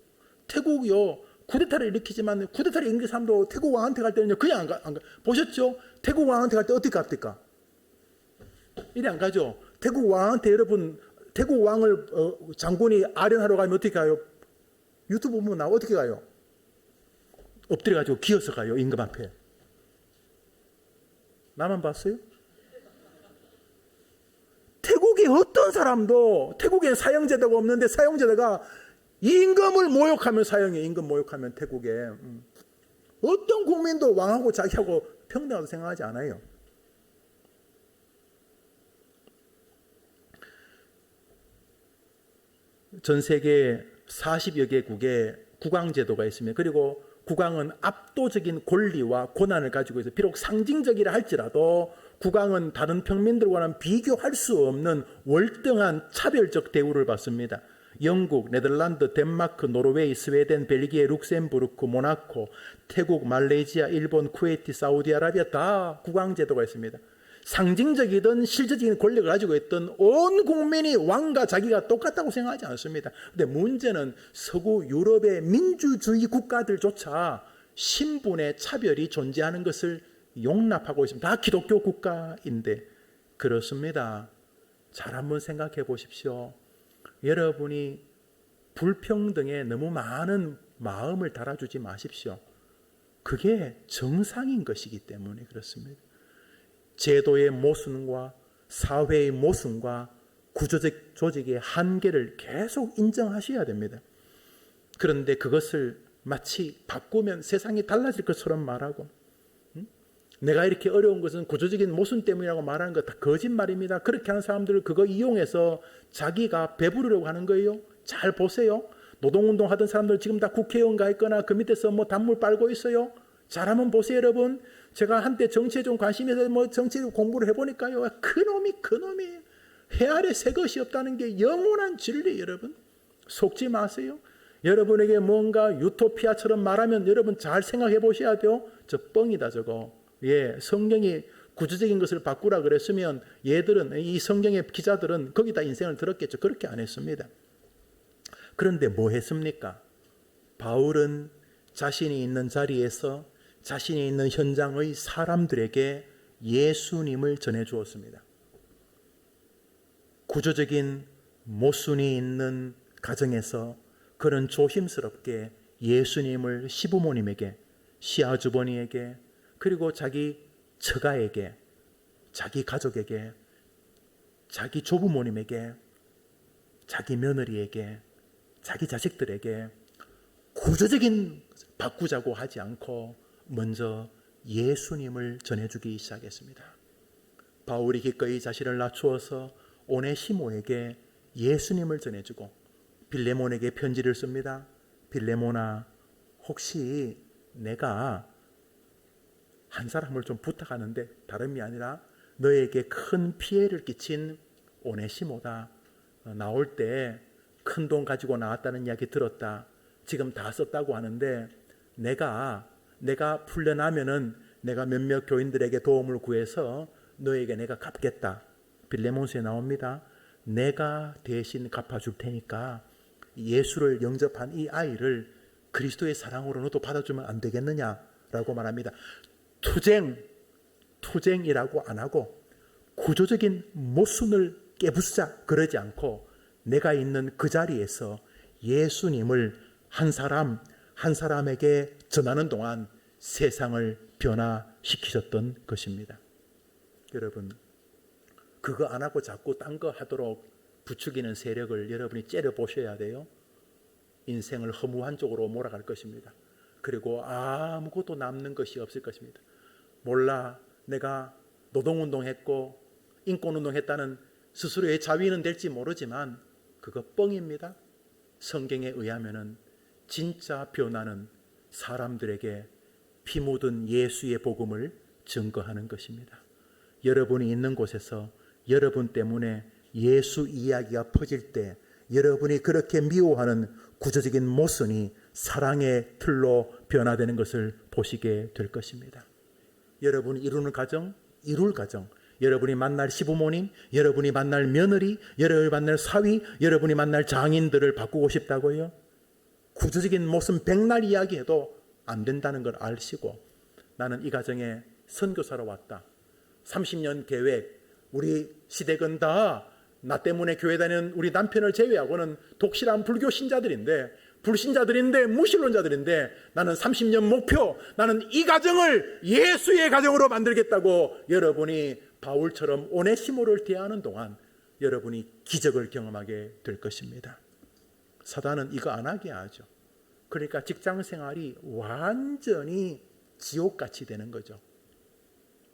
태국이요. 쿠데타를 일으키지만 쿠데타를 일으킨 사람도 태국 왕한테 갈 때는요. 그냥 안 가. 보셨죠? 태국 왕한테 갈 때 어떻게 갑니까? 이래 안 가죠. 태국 왕한테 여러분 태국 왕을 장군이 아련하러 가면 어떻게 가요? 유튜브 보면 나 어떻게 가요? 엎드려 가지고 기어서 가요. 임금 앞에. 나만 봤어요? 태국의 어떤 사람도 태국에 사형제도가 없는데 사형제도가 임금을 모욕하면 사형해. 임금 모욕하면 태국에. 어떤 국민도 왕하고 자기하고 평등하다고 생각하지 않아요. 전 세계 40여 개국에 국왕제도가 있으며, 그리고 국왕은 압도적인 권리와 권한을 가지고 있어 비록 상징적이라 할지라도 국왕은 다른 평민들과는 비교할 수 없는 월등한 차별적 대우를 받습니다. 영국, 네덜란드, 덴마크, 노르웨이, 스웨덴, 벨기에, 룩셈부르크, 모나코, 태국, 말레이시아, 일본, 쿠웨이트, 사우디아라비아 다 국왕제도가 있습니다. 상징적이든 실질적인 권력을 가지고 있던 온 국민이 왕과 자기가 똑같다고 생각하지 않습니다. 그런데 문제는 서구 유럽의 민주주의 국가들조차 신분의 차별이 존재하는 것을 용납하고 있습니다. 다 기독교 국가인데 그렇습니다. 잘 한번 생각해 보십시오. 여러분이 불평등에 너무 많은 마음을 달아주지 마십시오. 그게 정상인 것이기 때문에 그렇습니다. 제도의 모순과 사회의 모순과 구조적 조직의 한계를 계속 인정하셔야 됩니다. 그런데 그것을 마치 바꾸면 세상이 달라질 것처럼 말하고, 내가 이렇게 어려운 것은 구조적인 모순 때문이라고 말하는 것 다 거짓말입니다. 그렇게 하는 사람들을 그거 이용해서 자기가 배부르려고 하는 거예요. 잘 보세요. 노동운동 하던 사람들 지금 다 국회의원 가 있거나 그 밑에서 뭐 단물 빨고 있어요. 잘 한번 보세요, 여러분. 제가 한때 정치에 좀 관심이 있어서 뭐 정치 공부를 해보니까요. 그놈이 해 아래 새 것이 없다는 게 영원한 진리, 여러분. 속지 마세요. 여러분에게 뭔가 유토피아처럼 말하면 여러분 잘 생각해 보셔야 돼요. 저 뻥이다 저거. 성경이 구조적인 것을 바꾸라 그랬으면 얘들은, 이 성경의 기자들은 거기다 인생을 들었겠죠. 그렇게 안 했습니다. 그런데 뭐 했습니까? 바울은 자신이 있는 자리에서 자신이 있는 현장의 사람들에게 예수님을 전해 주었습니다. 구조적인 모순이 있는 가정에서 그는 조심스럽게 예수님을 시부모님에게, 시아주버니에게, 그리고 자기 처가에게, 자기 가족에게, 자기 조부모님에게, 자기 며느리에게, 자기 자식들에게 구조적인 바꾸자고 하지 않고 먼저 예수님을 전해주기 시작했습니다. 바울이 기꺼이 자신을 낮추어서 오네시모에게 예수님을 전해주고 빌레몬에게 편지를 씁니다. 빌레몬아, 혹시 내가 한 사람을 좀 부탁하는데 다름이 아니라 너에게 큰 피해를 끼친 오네시모다. 나올 때 큰 돈 가지고 나왔다는 이야기 들었다. 지금 다 썼다고 하는데 내가 풀려나면은 내가 몇몇 교인들에게 도움을 구해서 너에게 내가 갚겠다. 빌레몬서에 나옵니다. 내가 대신 갚아줄 테니까 예수를 영접한 이 아이를 그리스도의 사랑으로 너도 받아주면 안 되겠느냐라고 말합니다. 투쟁이라고 안 하고 구조적인 모순을 깨부수자 그러지 않고 내가 있는 그 자리에서 예수님을 한 사람에게 전하는 동안 세상을 변화시키셨던 것입니다. 여러분, 그거 안 하고 자꾸 딴 거 하도록 부추기는 세력을 여러분이 째려보셔야 돼요. 인생을 허무한 쪽으로 몰아갈 것입니다. 그리고 아무것도 남는 것이 없을 것입니다. 몰라, 내가 노동운동했고 인권운동했다는 스스로의 자위는 될지 모르지만 그거 뻥입니다. 성경에 의하면은 진짜 변화는 사람들에게 피 묻은 예수의 복음을 증거하는 것입니다. 여러분이 있는 곳에서 여러분 때문에 예수 이야기가 퍼질 때 여러분이 그렇게 미워하는 구조적인 모순이 사랑의 틀로 변화되는 것을 보시게 될 것입니다. 여러분이 이루는 가정, 이룰 가정, 여러분이 만날 시부모님, 여러분이 만날 며느리, 여러분이 만날 사위, 여러분이 만날 장인들을 바꾸고 싶다고요? 구조적인 모순 백날 이야기해도 안 된다는 걸 아시고, 나는 이 가정에 선교사로 왔다. 30년 계획, 우리 시댁은 다 나 때문에 교회 다니는 우리 남편을 제외하고는 독실한 불교 신자들인데, 불신자들인데, 무신론자들인데, 나는 30년 목표, 나는 이 가정을 예수의 가정으로 만들겠다고 여러분이 바울처럼 오네시모를 대하는 동안 여러분이 기적을 경험하게 될 것입니다. 사단은 이거 안 하게 하죠. 그러니까 직장 생활이 완전히 지옥같이 되는 거죠.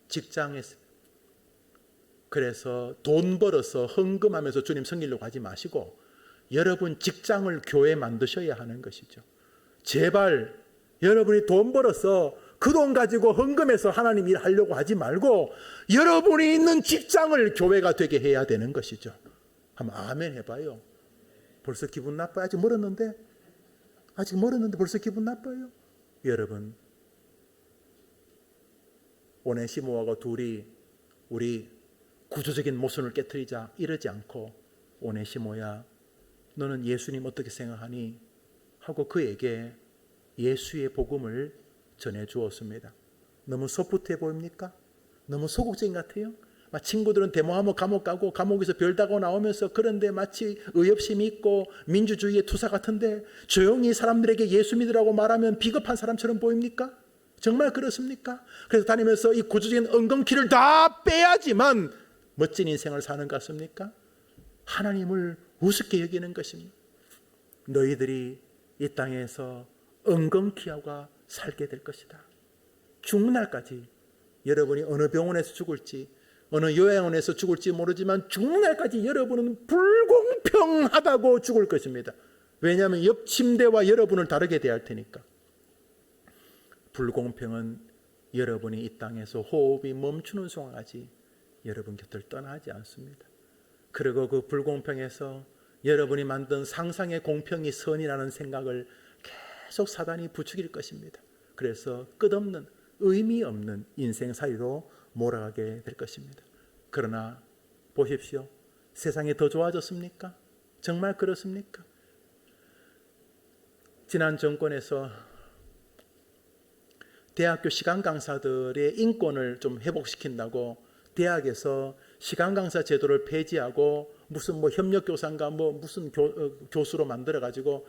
직장에서. 그래서 돈 벌어서 헌금하면서 주님 섬기려고 하지 마시고 여러분 직장을 교회 만드셔야 하는 것이죠. 제발 여러분이 돈 벌어서 그 돈 가지고 헌금해서 하나님 일하려고 하지 말고 여러분이 있는 직장을 교회가 되게 해야 되는 것이죠. 한번 아멘 해봐요. 벌써 기분 나빠요. 아직 멀었는데 벌써 기분 나빠요. 여러분, 오네시모하고 둘이 우리 구조적인 모순을 깨트리자 이러지 않고, 오네시모야 너는 예수님 어떻게 생각하니? 하고 그에게 예수의 복음을 전해 주었습니다. 너무 소프트해 보입니까? 너무 소극적인 것 같아요? 친구들은 데모하면 감옥 가고 감옥에서 별다고 나오면서 그런데 마치 의협심이 있고 민주주의의 투사 같은데 조용히 사람들에게 예수 믿으라고 말하면 비겁한 사람처럼 보입니까? 정말 그렇습니까? 그래서 다니면서 이 구조적인 엉겅퀴를 다 빼야지만 멋진 인생을 사는 것 같습니까? 하나님을 우습게 여기는 것입니다. 너희들이 이 땅에서 엉겅퀴하고 살게 될 것이다. 죽는 날까지 여러분이 어느 병원에서 죽을지 어느 요양원에서 죽을지 모르지만 죽는 날까지 여러분은 불공평하다고 죽을 것입니다. 왜냐하면 옆 침대와 여러분을 다르게 대할 테니까. 불공평은 여러분이 이 땅에서 호흡이 멈추는 순간까지 여러분 곁을 떠나지 않습니다. 그리고 그 불공평에서 여러분이 만든 상상의 공평이 선이라는 생각을 계속 사단이 부추길 것입니다. 그래서 끝없는 의미 없는 인생살이로 몰아가게 될 것입니다. 그러나 보십시오. 세상이 더 좋아졌습니까? 정말 그렇습니까? 지난 정권에서 대학교 시간 강사들의 인권을 좀 회복시킨다고 대학에서 시간 강사 제도를 폐지하고 무슨 협력교사인가 무슨 교수로 만들어 가지고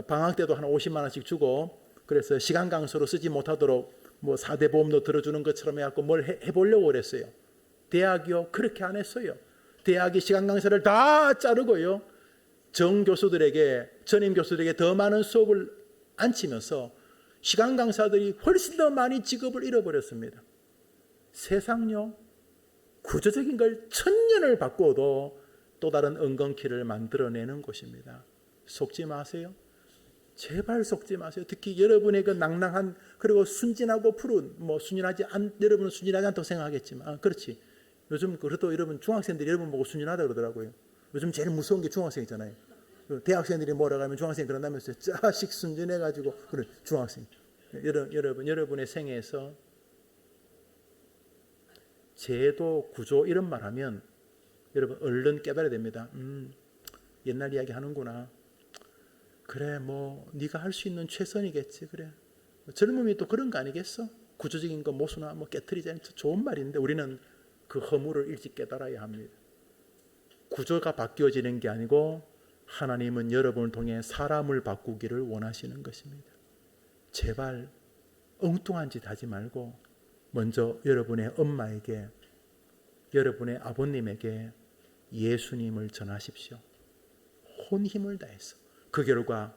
방학 때도 한 50만 원씩 주고 그래서 시간 강사로 쓰지 못하도록 4대 보험도 들어주는 것처럼 해갖고 뭘 해보려고 그랬어요. 대학이요? 그렇게 안 했어요. 대학이 시간 강사를 다 자르고요. 전임 교수들에게 더 많은 수업을 안치면서 시간 강사들이 훨씬 더 많이 직업을 잃어버렸습니다. 세상요, 구조적인 걸 1000년을 바꿔도 또 다른 엉겅퀴를 만들어내는 곳입니다. 속지 마세요. 제발 속지 마세요. 특히 여러분의 그 낭낭한 그리고 순진하고 푸른 여러분은 순진하지 않다고 생각하겠지만 그렇지. 요즘 그래도 여러분 중학생들이 여러분 보고 순진하다 그러더라고요. 요즘 제일 무서운 게 중학생이잖아요. 대학생들이 몰아가면 중학생이 그런다면서요. 자식 순진해가지고 그래 중학생. 여러분의 생애에서 제도 구조 이런 말하면 여러분 얼른 깨달아야 됩니다. 옛날 이야기 하는구나. 그래 네가 할 수 있는 최선이겠지. 그래 젊음이 또 그런 거 아니겠어? 구조적인 거 모순화 깨트리자 좋은 말인데 우리는 그 허물을 일찍 깨달아야 합니다. 구조가 바뀌어지는 게 아니고 하나님은 여러분을 통해 사람을 바꾸기를 원하시는 것입니다. 제발 엉뚱한 짓 하지 말고 먼저 여러분의 엄마에게 여러분의 아버님에게 예수님을 전하십시오. 온 힘을 다해서. 그 결과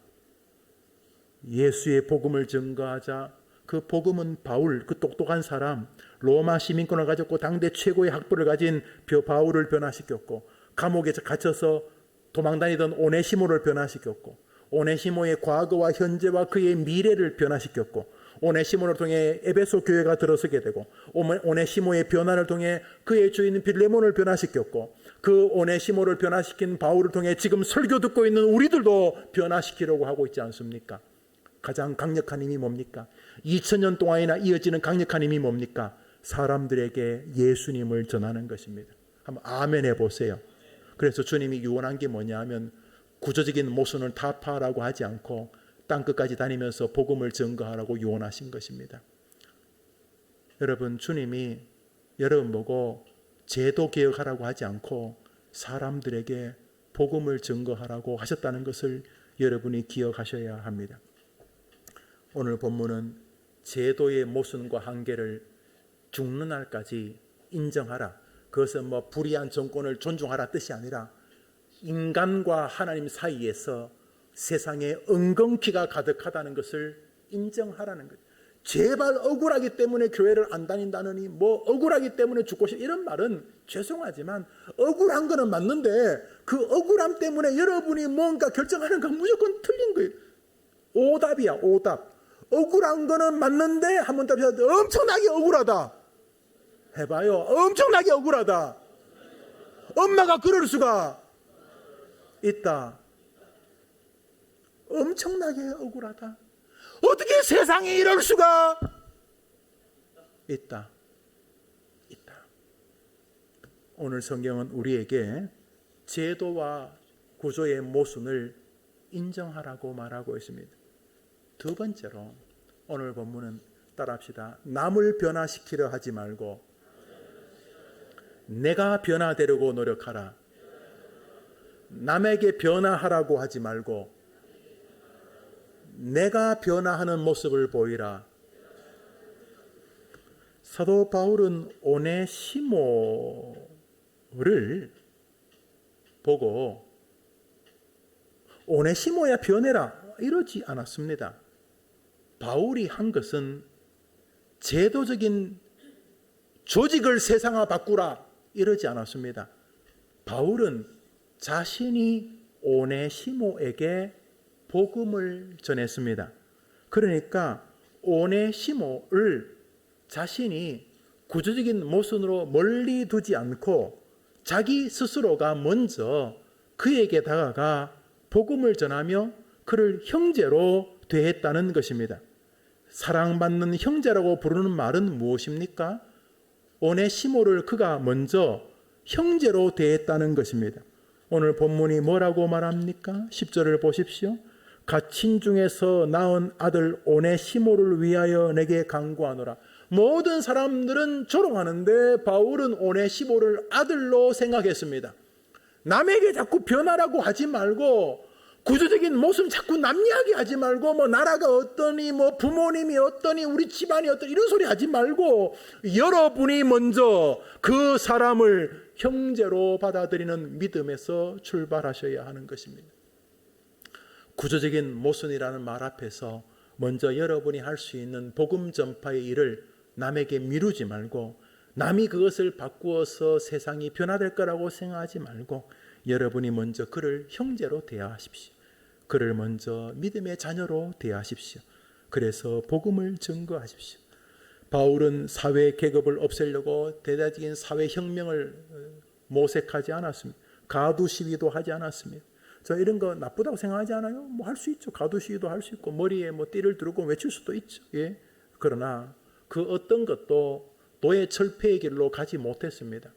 예수의 복음을 증거하자 그 복음은 바울, 그 똑똑한 사람, 로마 시민권을 가졌고 당대 최고의 학벌을 가진 바울을 변화시켰고 감옥에 갇혀서 도망다니던 오네시모를 변화시켰고 오네시모의 과거와 현재와 그의 미래를 변화시켰고 오네시모를 통해 에베소 교회가 들어서게 되고 오네시모의 변화를 통해 그의 주인 빌레몬을 변화시켰고 그 오네시모를 변화시킨 바울을 통해 지금 설교 듣고 있는 우리들도 변화시키려고 하고 있지 않습니까? 가장 강력한 힘이 뭡니까? 2000년 동안이나 이어지는 강력한 힘이 뭡니까? 사람들에게 예수님을 전하는 것입니다. 한번 아멘 해보세요. 그래서 주님이 유언한 게 뭐냐 하면 구조적인 모순을 타파하라고 하지 않고 땅끝까지 다니면서 복음을 증거하라고 유언하신 것입니다. 여러분, 주님이 여러분 보고 제도 개혁하라고 하지 않고 사람들에게 복음을 증거하라고 하셨다는 것을 여러분이 기억하셔야 합니다. 오늘 본문은 제도의 모순과 한계를 죽는 날까지 인정하라. 그것은 불의한 정권을 존중하라 뜻이 아니라 인간과 하나님 사이에서 세상에 엉겅퀴가 가득하다는 것을 인정하라는 것. 제발 억울하기 때문에 교회를 안 다닌다느니 뭐 억울하기 때문에 죽고 싶 이런 말은 죄송하지만 억울한 거는 맞는데 그 억울함 때문에 여러분이 뭔가 결정하는 건 무조건 틀린 거예요. 오답이야, 오답. 억울한 거는 맞는데 한번 답해서 엄청나게 억울하다 해봐요. 엄청나게 억울하다. 엄마가 그럴 수가 있다. 엄청나게 억울하다. 어떻게 세상에 이럴 수가 있다. 오늘 성경은 우리에게 제도와 구조의 모순을 인정하라고 말하고 있습니다. 두 번째로 오늘 본문은 따라합시다. 남을 변화시키려 하지 말고 내가 변화되려고 노력하라. 남에게 변화하라고 하지 말고 내가 변화하는 모습을 보이라. 사도 바울은 오네시모를 보고 오네시모야 변해라 이러지 않았습니다. 바울이 한 것은 제도적인 조직을 세상화 바꾸라 이러지 않았습니다. 바울은 자신이 오네시모에게 복음을 전했습니다. 그러니까 오네시모를 자신이 구조적인 모순으로 멀리 두지 않고 자기 스스로가 먼저 그에게 다가가 복음을 전하며 그를 형제로 대했다는 것입니다. 사랑받는 형제라고 부르는 말은 무엇입니까? 오네시모를 그가 먼저 형제로 대했다는 것입니다. 오늘 본문이 뭐라고 말합니까? 10절을 보십시오. 갇힌 중에서 낳은 아들 오네시모를 위하여 내게 간구하노라. 모든 사람들은 조롱하는데 바울은 오네시모를 아들로 생각했습니다. 남에게 자꾸 변하라고 하지 말고 구조적인 모습 자꾸 남 이야기 하지 말고 뭐 나라가 어떠니 뭐 부모님이 어떠니 우리 집안이 어떠니 이런 소리 하지 말고 여러분이 먼저 그 사람을 형제로 받아들이는 믿음에서 출발하셔야 하는 것입니다. 구조적인 모순이라는 말 앞에서 먼저 여러분이 할 수 있는 복음 전파의 일을 남에게 미루지 말고 남이 그것을 바꾸어서 세상이 변화될 거라고 생각하지 말고 여러분이 먼저 그를 형제로 대하십시오. 그를 먼저 믿음의 자녀로 대하십시오. 그래서 복음을 증거하십시오. 바울은 사회 계급을 없애려고 대대적인 사회혁명을 모색하지 않았습니다. 가두 시위도 하지 않았습니다. 저 이런 거 나쁘다고 생각하지 않아요? 뭐 할 수 있죠. 가두 시위도 할 수 있고 머리에 뭐 띠를 두르고 외칠 수도 있죠. 예. 그러나 그 어떤 것도 노예 철폐의 길로 가지 못했습니다.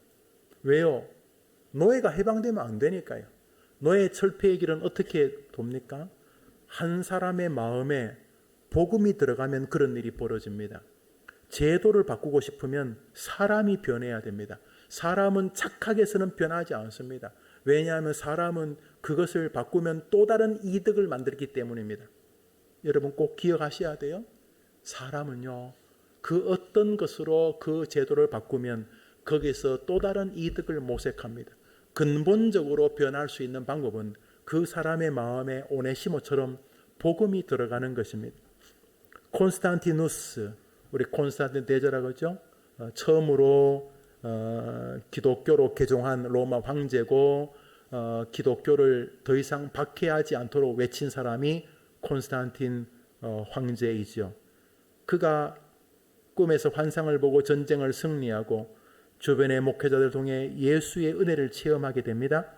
왜요? 노예가 해방되면 안 되니까요. 노예 철폐의 길은 어떻게 돕니까? 한 사람의 마음에 복음이 들어가면 그런 일이 벌어집니다. 제도를 바꾸고 싶으면 사람이 변해야 됩니다. 사람은 착하게서는 변하지 않습니다. 왜냐하면 사람은 그것을 바꾸면 또 다른 이득을 만들기 때문입니다. 여러분 꼭 기억하셔야 돼요. 사람은요, 그 어떤 것으로 그 제도를 바꾸면 거기서 또 다른 이득을 모색합니다. 근본적으로 변할 수 있는 방법은 그 사람의 마음에 오네시모처럼 복음이 들어가는 것입니다. 콘스탄티누스, 우리 콘스탄틴 대제라고 하죠. 처음으로 기독교로 개종한 로마 황제고 기독교를 더 이상 박해하지 않도록 외친 사람이 콘스탄틴 황제이죠. 그가 꿈에서 환상을 보고 전쟁을 승리하고 주변의 목회자들 통해 예수의 은혜를 체험하게 됩니다.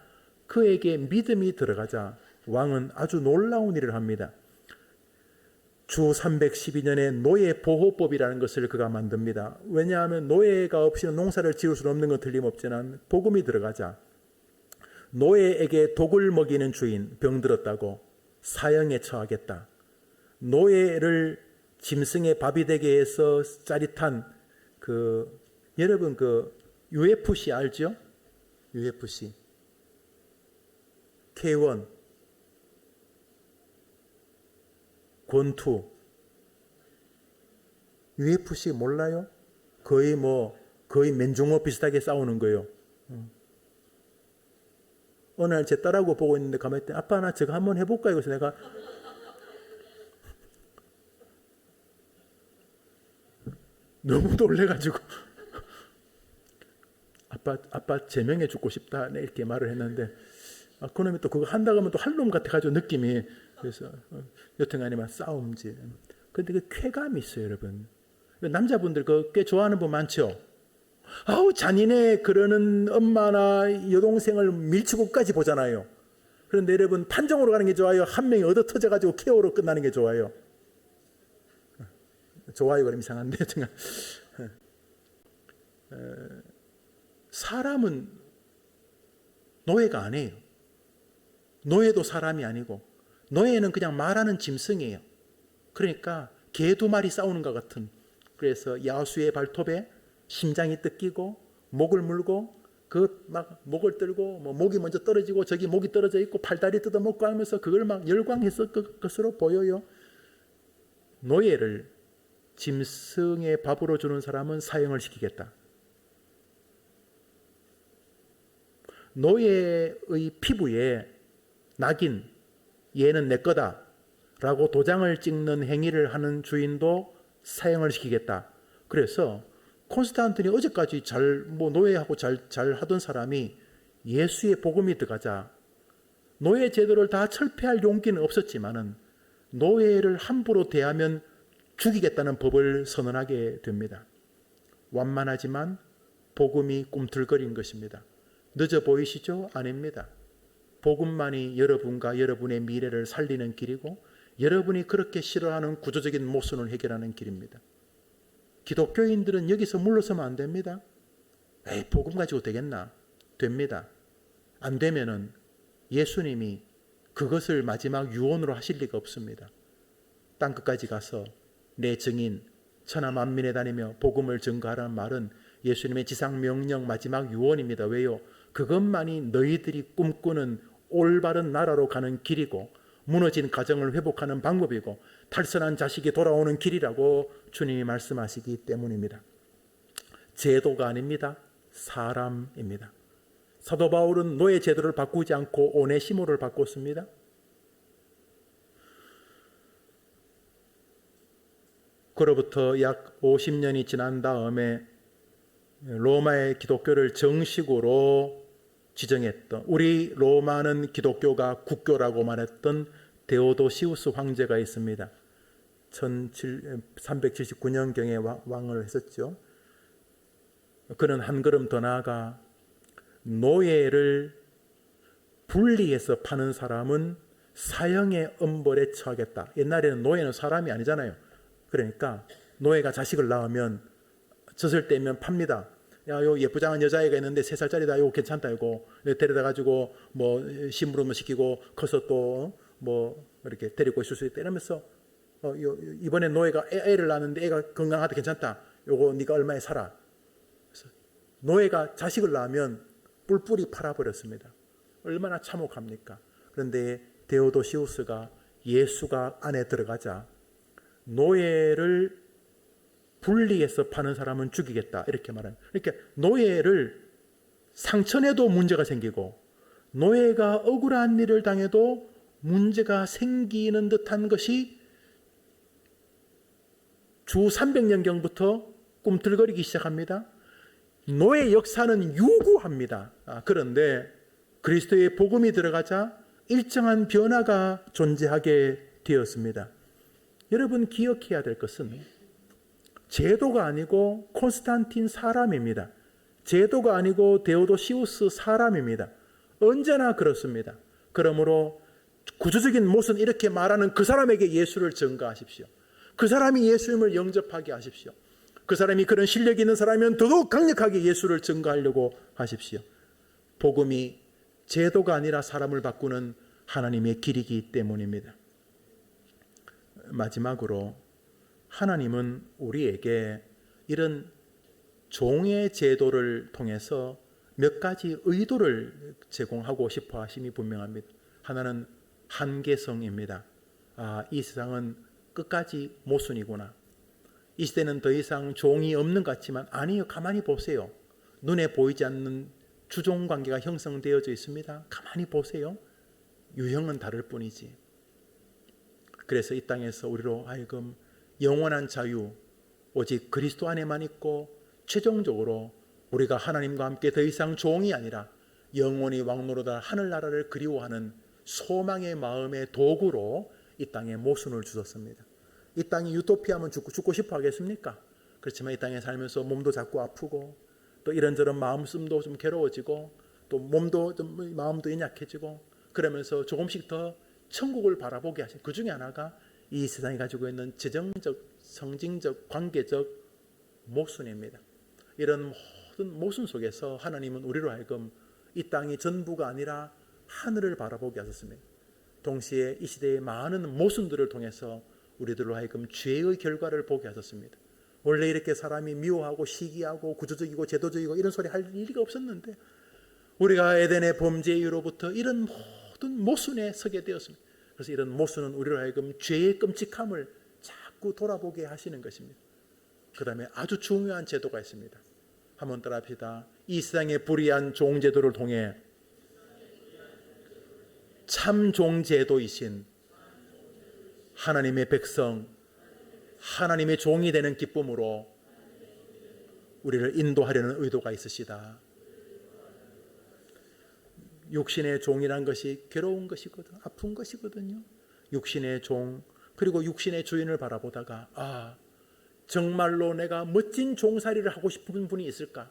그에게 믿음이 들어가자 왕은 아주 놀라운 일을 합니다. 주 312년에 노예보호법이라는 것을 그가 만듭니다. 왜냐하면 노예가 없이는 농사를 지을 수 없는 건 틀림없지만 복음이 들어가자 노예에게 독을 먹이는 주인 병들었다고 사형에 처하겠다. 노예를 짐승의 밥이 되게 해서 짜릿한 여러분 UFC 알죠? UFC K1 권투 UFC 몰라요? 거의 맨종호 비슷하게 싸우는 거예요. 어느 날 제 딸하고 보고 있는데 가만히 있더니 아빠 나 저거 한번 해볼까? 그래서 내가 너무 놀래가지고 아빠 제명해 죽고 싶다 이렇게 말을 했는데 그놈이 또 그거 한다고 하면 또 할 놈 같아가지고 느낌이. 그래서 여튼간에 싸움지. 근데 그 쾌감이 있어요, 여러분. 남자분들 꽤 좋아하는 분 많죠. 아우 잔인해 그러는 엄마나 여동생을 밀치고까지 보잖아요. 그런데 여러분 판정으로 가는 게 좋아요? 한 명이 얻어 터져가지고 KO로 끝나는 게 좋아요? 좋아요 그럼 이상한데. 사람은 노예가 아니에요. 노예도 사람이 아니고 노예는 그냥 말하는 짐승이에요. 그러니까 개 두 마리 싸우는 것 같은. 그래서 야수의 발톱에 심장이 뜯기고 목을 물고 막 목을 들고 목이 먼저 떨어지고 저기 목이 떨어져 있고 팔다리 뜯어먹고 하면서 그걸 막 열광했을 것으로 보여요. 노예를 짐승의 밥으로 주는 사람은 사형을 시키겠다. 노예의 피부에 낙인, 얘는 내 거다 라고 도장을 찍는 행위를 하는 주인도 사형을 시키겠다. 그래서 콘스탄틴이 어제까지 노예하고 잘 하던 사람이 예수의 복음이 들어가자 노예 제도를 다 철폐할 용기는 없었지만은 노예를 함부로 대하면 죽이겠다는 법을 선언하게 됩니다. 완만하지만 복음이 꿈틀거린 것입니다. 늦어 보이시죠? 아닙니다. 복음만이 여러분과 여러분의 미래를 살리는 길이고 여러분이 그렇게 싫어하는 구조적인 모순을 해결하는 길입니다. 기독교인들은 여기서 물러서면 안 됩니다. 에이, 복음 가지고 되겠나? 됩니다. 안 되면은 예수님이 그것을 마지막 유언으로 하실 리가 없습니다. 땅끝까지 가서 내 증인 천하 만민에 다니며 복음을 증거하라는 말은 예수님의 지상명령 마지막 유언입니다. 왜요? 그것만이 너희들이 꿈꾸는 올바른 나라로 가는 길이고 무너진 가정을 회복하는 방법이고 탈선한 자식이 돌아오는 길이라고 주님이 말씀하시기 때문입니다. 제도가 아닙니다. 사람입니다. 사도 바울은 노예 제도를 바꾸지 않고 오네시모를 바꿨습니다. 그로부터 약 50년이 지난 다음에 로마의 기독교를 정식으로 지정했던, 우리 로마는 기독교가 국교라고 말했던 데오도시우스 황제가 있습니다. 379년경에 왕을 했었죠. 그는 한 걸음 더 나아가 노예를 분리해서 파는 사람은 사형의 엄벌에 처하겠다. 옛날에는 노예는 사람이 아니잖아요. 그러니까 노예가 자식을 낳으면 젖을 떼면 팝니다. 야, 요 예쁘장한 여자애가 있는데 3살짜리다. 요거 괜찮다. 요거 데려다 가지고 심부름 시키고 커서 또 이렇게 데리고 있을 수 있다. 이러면서 이번에 노예가 애를 낳았는데 애가 건강하다. 괜찮다. 요거 네가 얼마에 살아. 그래서 노예가 자식을 낳으면 뿔뿔이 팔아버렸습니다. 얼마나 참혹합니까? 그런데 데오도시우스가 예수가 안에 들어가자 노예를 분리해서 파는 사람은 죽이겠다 이렇게 말합니다. 그러니까 노예를 상처내도 문제가 생기고 노예가 억울한 일을 당해도 문제가 생기는 듯한 것이 주 300년경부터 꿈틀거리기 시작합니다. 노예 역사는 유구합니다. 그런데 그리스도의 복음이 들어가자 일정한 변화가 존재하게 되었습니다. 여러분 기억해야 될 것은 제도가 아니고 콘스탄틴 사람입니다. 제도가 아니고 데오도시우스 사람입니다. 언제나 그렇습니다. 그러므로 구조적인 모순 이렇게 말하는 그 사람에게 예수를 증거하십시오. 그 사람이 예수님을 영접하게 하십시오. 그 사람이 그런 실력이 있는 사람이면 더더욱 강력하게 예수를 증거하려고 하십시오. 복음이 제도가 아니라 사람을 바꾸는 하나님의 길이기 때문입니다. 마지막으로 하나님은 우리에게 이런 종의 제도를 통해서 몇 가지 의도를 제공하고 싶어 하심이 분명합니다. 하나는 한계성입니다. 이 세상은 끝까지 모순이구나. 이 시대는 더 이상 종이 없는 것 같지만 아니요. 가만히 보세요. 눈에 보이지 않는 주종관계가 형성되어져 있습니다. 가만히 보세요. 유형은 다를 뿐이지. 그래서 이 땅에서 우리로 하여금 영원한 자유, 오직 그리스도 안에만 있고 최종적으로 우리가 하나님과 함께 더 이상 종이 아니라 영원히 왕노로다 하늘나라를 그리워하는 소망의 마음의 도구로 이 땅에 모순을 주셨습니다. 이 땅이 유토피아면 죽고 싶어 하겠습니까? 그렇지만 이 땅에 살면서 몸도 자꾸 아프고 또 이런저런 마음씀도 좀 괴로워지고 또 몸도 좀 마음도 연약해지고 그러면서 조금씩 더 천국을 바라보게 하신 그 중에 하나가 이 세상이 가지고 있는 재정적, 성징적, 관계적 모순입니다. 이런 모든 모순 속에서 하나님은 우리로 하여금 이 땅이 전부가 아니라 하늘을 바라보게 하셨습니다. 동시에 이 시대의 많은 모순들을 통해서 우리들로 하여금 죄의 결과를 보게 하셨습니다. 원래 이렇게 사람이 미워하고 시기하고 구조적이고 제도적이고 이런 소리 할 일이 없었는데 우리가 에덴의 범죄 이후로부터 이런 모든 모순에 서게 되었습니다. 그래서 이런 모순은 우리로 하여금 죄의 끔찍함을 자꾸 돌아보게 하시는 것입니다. 그 다음에 아주 중요한 제도가 있습니다. 한번 따라합시다. 이 세상의 불의한 종제도를 통해 참 종제도이신 하나님의 백성, 하나님의 종이 되는 기쁨으로 우리를 인도하려는 의도가 있으시다. 육신의 종이란 것이 괴로운 것이거든, 아픈 것이거든요. 육신의 종, 그리고 육신의 주인을 바라보다가 정말로 내가 멋진 종살이를 하고 싶은 분이 있을까?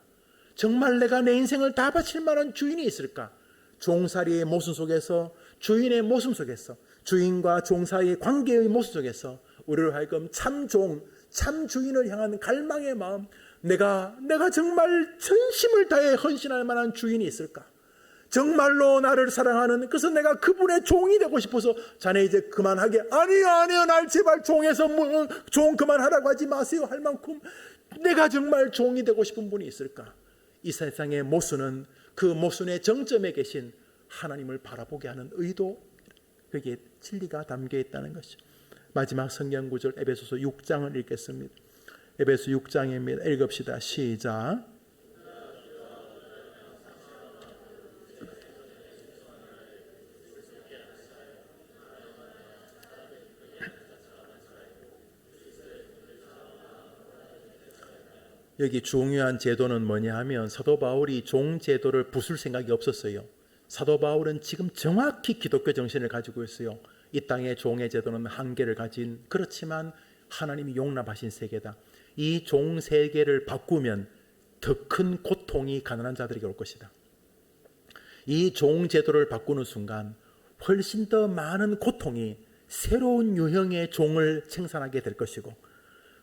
정말 내가 내 인생을 다 바칠 만한 주인이 있을까? 종살이의 모순 속에서, 주인의 모습 속에서, 주인과 종 사이의 관계의 모습 속에서 우리를 하여금 참 종, 참 주인을 향한 갈망의 마음, 내가 정말 전심을 다해 헌신할 만한 주인이 있을까? 정말로 나를 사랑하는, 그래서 내가 그분의 종이 되고 싶어서 자네 이제 그만하게, 아니요 날 제발 종에서 종 그만하라고 하지 마세요 할 만큼 내가 정말 종이 되고 싶은 분이 있을까? 이 세상의 모순은 그 모순의 정점에 계신 하나님을 바라보게 하는 의도, 거기에 진리가 담겨 있다는 것이죠. 마지막 성경 구절 에베소서 6장을 읽겠습니다. 에베소 6장입니다. 읽읍시다. 시작. 여기 중요한 제도는 뭐냐 하면 사도 바울이 종 제도를 부술 생각이 없었어요. 사도 바울은 지금 정확히 기독교 정신을 가지고 있어요. 이 땅의 종의 제도는 한계를 가진, 그렇지만 하나님이 용납하신 세계다. 이 종 세계를 바꾸면 더 큰 고통이 가난한 자들에게 올 것이다. 이 종 제도를 바꾸는 순간 훨씬 더 많은 고통이 새로운 유형의 종을 생산하게 될 것이고,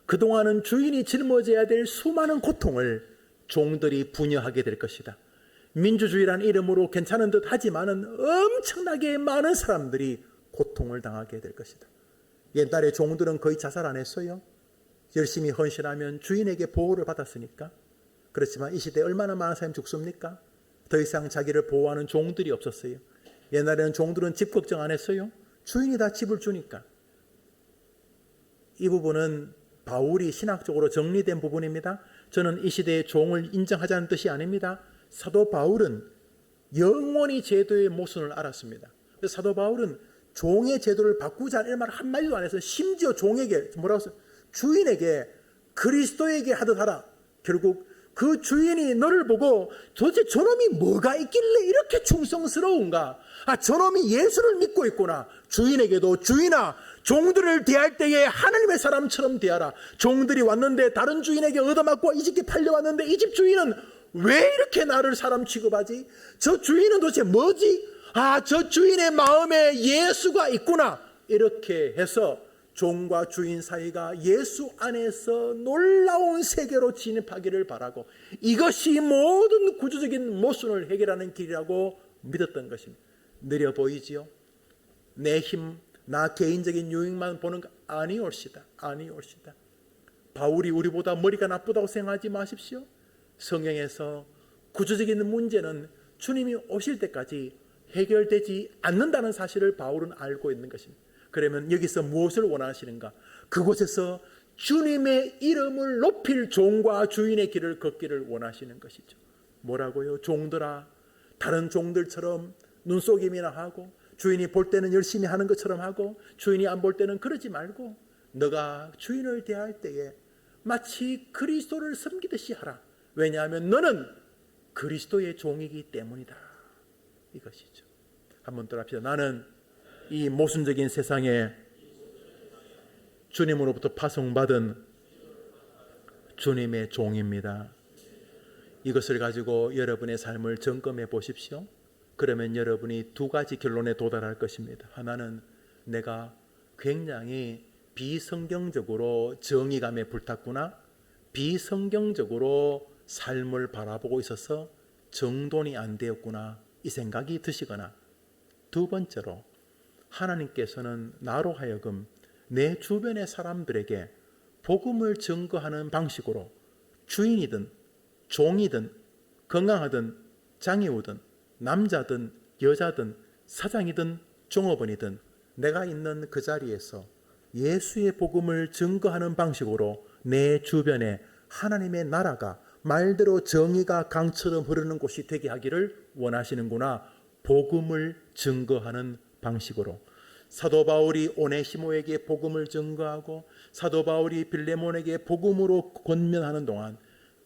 그동안은 주인이 짊어져야 될 수많은 고통을 종들이 분여하게 될 것이다. 민주주의라는 이름으로 괜찮은 듯 하지만은 엄청나게 많은 사람들이 고통을 당하게 될 것이다. 옛날에 종들은 거의 자살 안 했어요. 열심히 헌신하면 주인에게 보호를 받았으니까. 그렇지만 이 시대에 얼마나 많은 사람이 죽습니까? 더 이상 자기를 보호하는 종들이 없었어요. 옛날에는 종들은 집 걱정 안 했어요. 주인이 다 집을 주니까. 이 부분은 바울이 신학적으로 정리된 부분입니다. 저는 이 시대의 종을 인정하자는 뜻이 아닙니다. 사도 바울은 영원히 제도의 모순을 알았습니다. 그래서 사도 바울은 종의 제도를 바꾸자 이런 말 한마디도 안 해서 심지어 종에게 뭐라고 했어요? 주인에게 그리스도에게 하듯 하라. 결국 그 주인이 너를 보고 도대체 저놈이 뭐가 있길래 이렇게 충성스러운가? 저놈이 예수를 믿고 있구나. 주인에게도 주인아, 종들을 대할 때에 하나님의 사람처럼 대하라. 종들이 왔는데 다른 주인에게 얻어맞고 이 집에 팔려왔는데 이 집 주인은 왜 이렇게 나를 사람 취급하지? 저 주인은 도대체 뭐지? 저 주인의 마음에 예수가 있구나. 이렇게 해서 종과 주인 사이가 예수 안에서 놀라운 세계로 진입하기를 바라고, 이것이 모든 구조적인 모순을 해결하는 길이라고 믿었던 것입니다. 느려 보이지요? 내 힘, 나 개인적인 유익만 보는 거 아니올시다. 아니올시다. 바울이 우리보다 머리가 나쁘다고 생각하지 마십시오. 성경에서 구조적인 문제는 주님이 오실 때까지 해결되지 않는다는 사실을 바울은 알고 있는 것입니다. 그러면 여기서 무엇을 원하시는가? 그곳에서 주님의 이름을 높일 종과 주인의 길을 걷기를 원하시는 것이죠. 뭐라고요? 종들아, 다른 종들처럼 눈속임이나 하고 주인이 볼 때는 열심히 하는 것처럼 하고 주인이 안 볼 때는 그러지 말고, 너가 주인을 대할 때에 마치 그리스도를 섬기듯이 하라. 왜냐하면 너는 그리스도의 종이기 때문이다. 이것이죠. 한번 더 합시다. 나는 이 모순적인 세상에 주님으로부터 파송받은 주님의 종입니다. 이것을 가지고 여러분의 삶을 점검해 보십시오. 그러면 여러분이 두 가지 결론에 도달할 것입니다. 하나는 내가 굉장히 비성경적으로 정의감에 불탔구나, 비성경적으로 삶을 바라보고 있어서 정돈이 안 되었구나, 이 생각이 드시거나, 두 번째로 하나님께서는 나로 하여금 내 주변의 사람들에게 복음을 증거하는 방식으로 주인이든 종이든 건강하든 장애우든 남자든 여자든 사장이든 종업원이든 내가 있는 그 자리에서 예수의 복음을 증거하는 방식으로 내 주변에 하나님의 나라가 말대로 정의가 강처럼 흐르는 곳이 되게 하기를 원하시는구나. 복음을 증거하는 방식으로 사도 바울이 오네시모에게 복음을 증거하고 사도 바울이 빌레몬에게 복음으로 권면하는 동안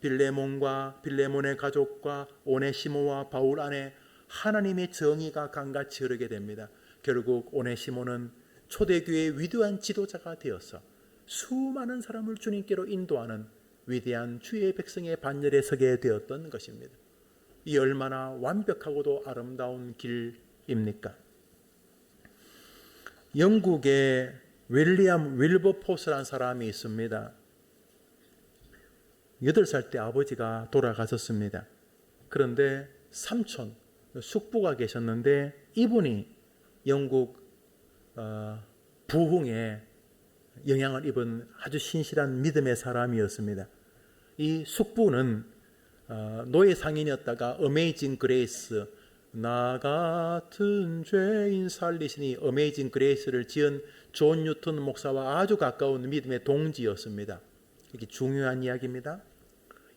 빌레몬과 빌레몬의 가족과 오네시모와 바울 안에 하나님의 정의가 강같이 흐르게 됩니다. 결국 오네시모는 초대교회의 위대한 지도자가 되어서 수많은 사람을 주님께로 인도하는 위대한 주의 백성의 반열에 서게 되었던 것입니다. 이 얼마나 완벽하고도 아름다운 길입니까? 영국의 윌리엄 윌버포스라는 사람이 있습니다. 8살 때 아버지가 돌아가셨습니다. 그런데 삼촌, 숙부가 계셨는데 이분이 영국 부흥에 영향을 입은 아주 신실한 믿음의 사람이었습니다. 이 숙부는 노예 상인이었다가 어메이징 그레이스, 나 같은 죄인 살리시니 어메이징 그레이스를 지은 존 뉴턴 목사와 아주 가까운 믿음의 동지였습니다. 이게 중요한 이야기입니다.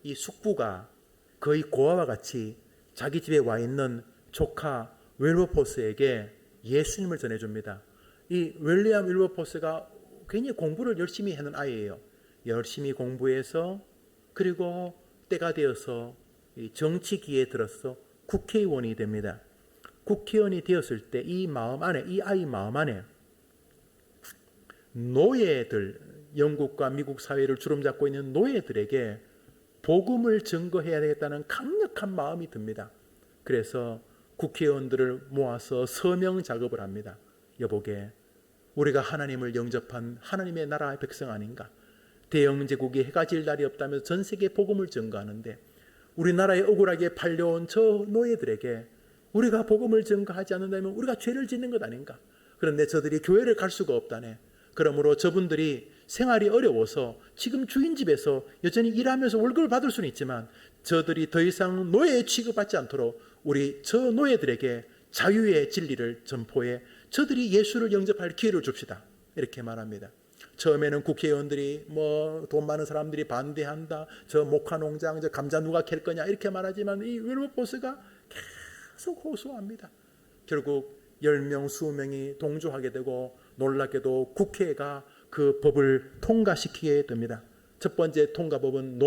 이 숙부가 거의 고아와 같이 자기 집에 와 있는 조카 윌버포스에게 예수님을 전해줍니다. 이 윌리엄 윌버포스가 굉장히 공부를 열심히 하는 아이예요. 열심히 공부해서 그리고 때가 되어서 정치기에 들어서 국회의원이 됩니다. 국회의원이 되었을 때 이 마음 안에, 이 아이 마음 안에 노예들, 영국과 미국 사회를 주름잡고 있는 노예들에게 복음을 증거해야 되겠다는 강력한 마음이 듭니다. 그래서 국회의원들을 모아서 서명 작업을 합니다. 여보게, 우리가 하나님을 영접한 하나님의 나라의 백성 아닌가? 대영제국이 해가 질 날이 없다면서 전 세계에 복음을 증거하는데 우리나라에 억울하게 팔려온 저 노예들에게 우리가 복음을 증거하지 않는다면 우리가 죄를 짓는 것 아닌가? 그런데 저들이 교회를 갈 수가 없다네. 그러므로 저분들이 생활이 어려워서 지금 주인 집에서 여전히 일하면서 월급을 받을 수는 있지만 저들이 더 이상 노예 취급받지 않도록 우리 저 노예들에게 자유의 진리를 전포해 저들이 예수를 영접할 기회를 줍시다. 이렇게 말합니다. 처음에는 국회의원들이 돈 많은 사람들이 반대한다. 저 목화 농장, 저 감자 누가 캘 거냐 이렇게 말하지만 이 윌버포스가 계속 호소합니다. 결국 10명, 20명이 동조하게 되고 놀랍게도 국회가 그 법을 통과시키게 됩니다. 첫 번째 통과법은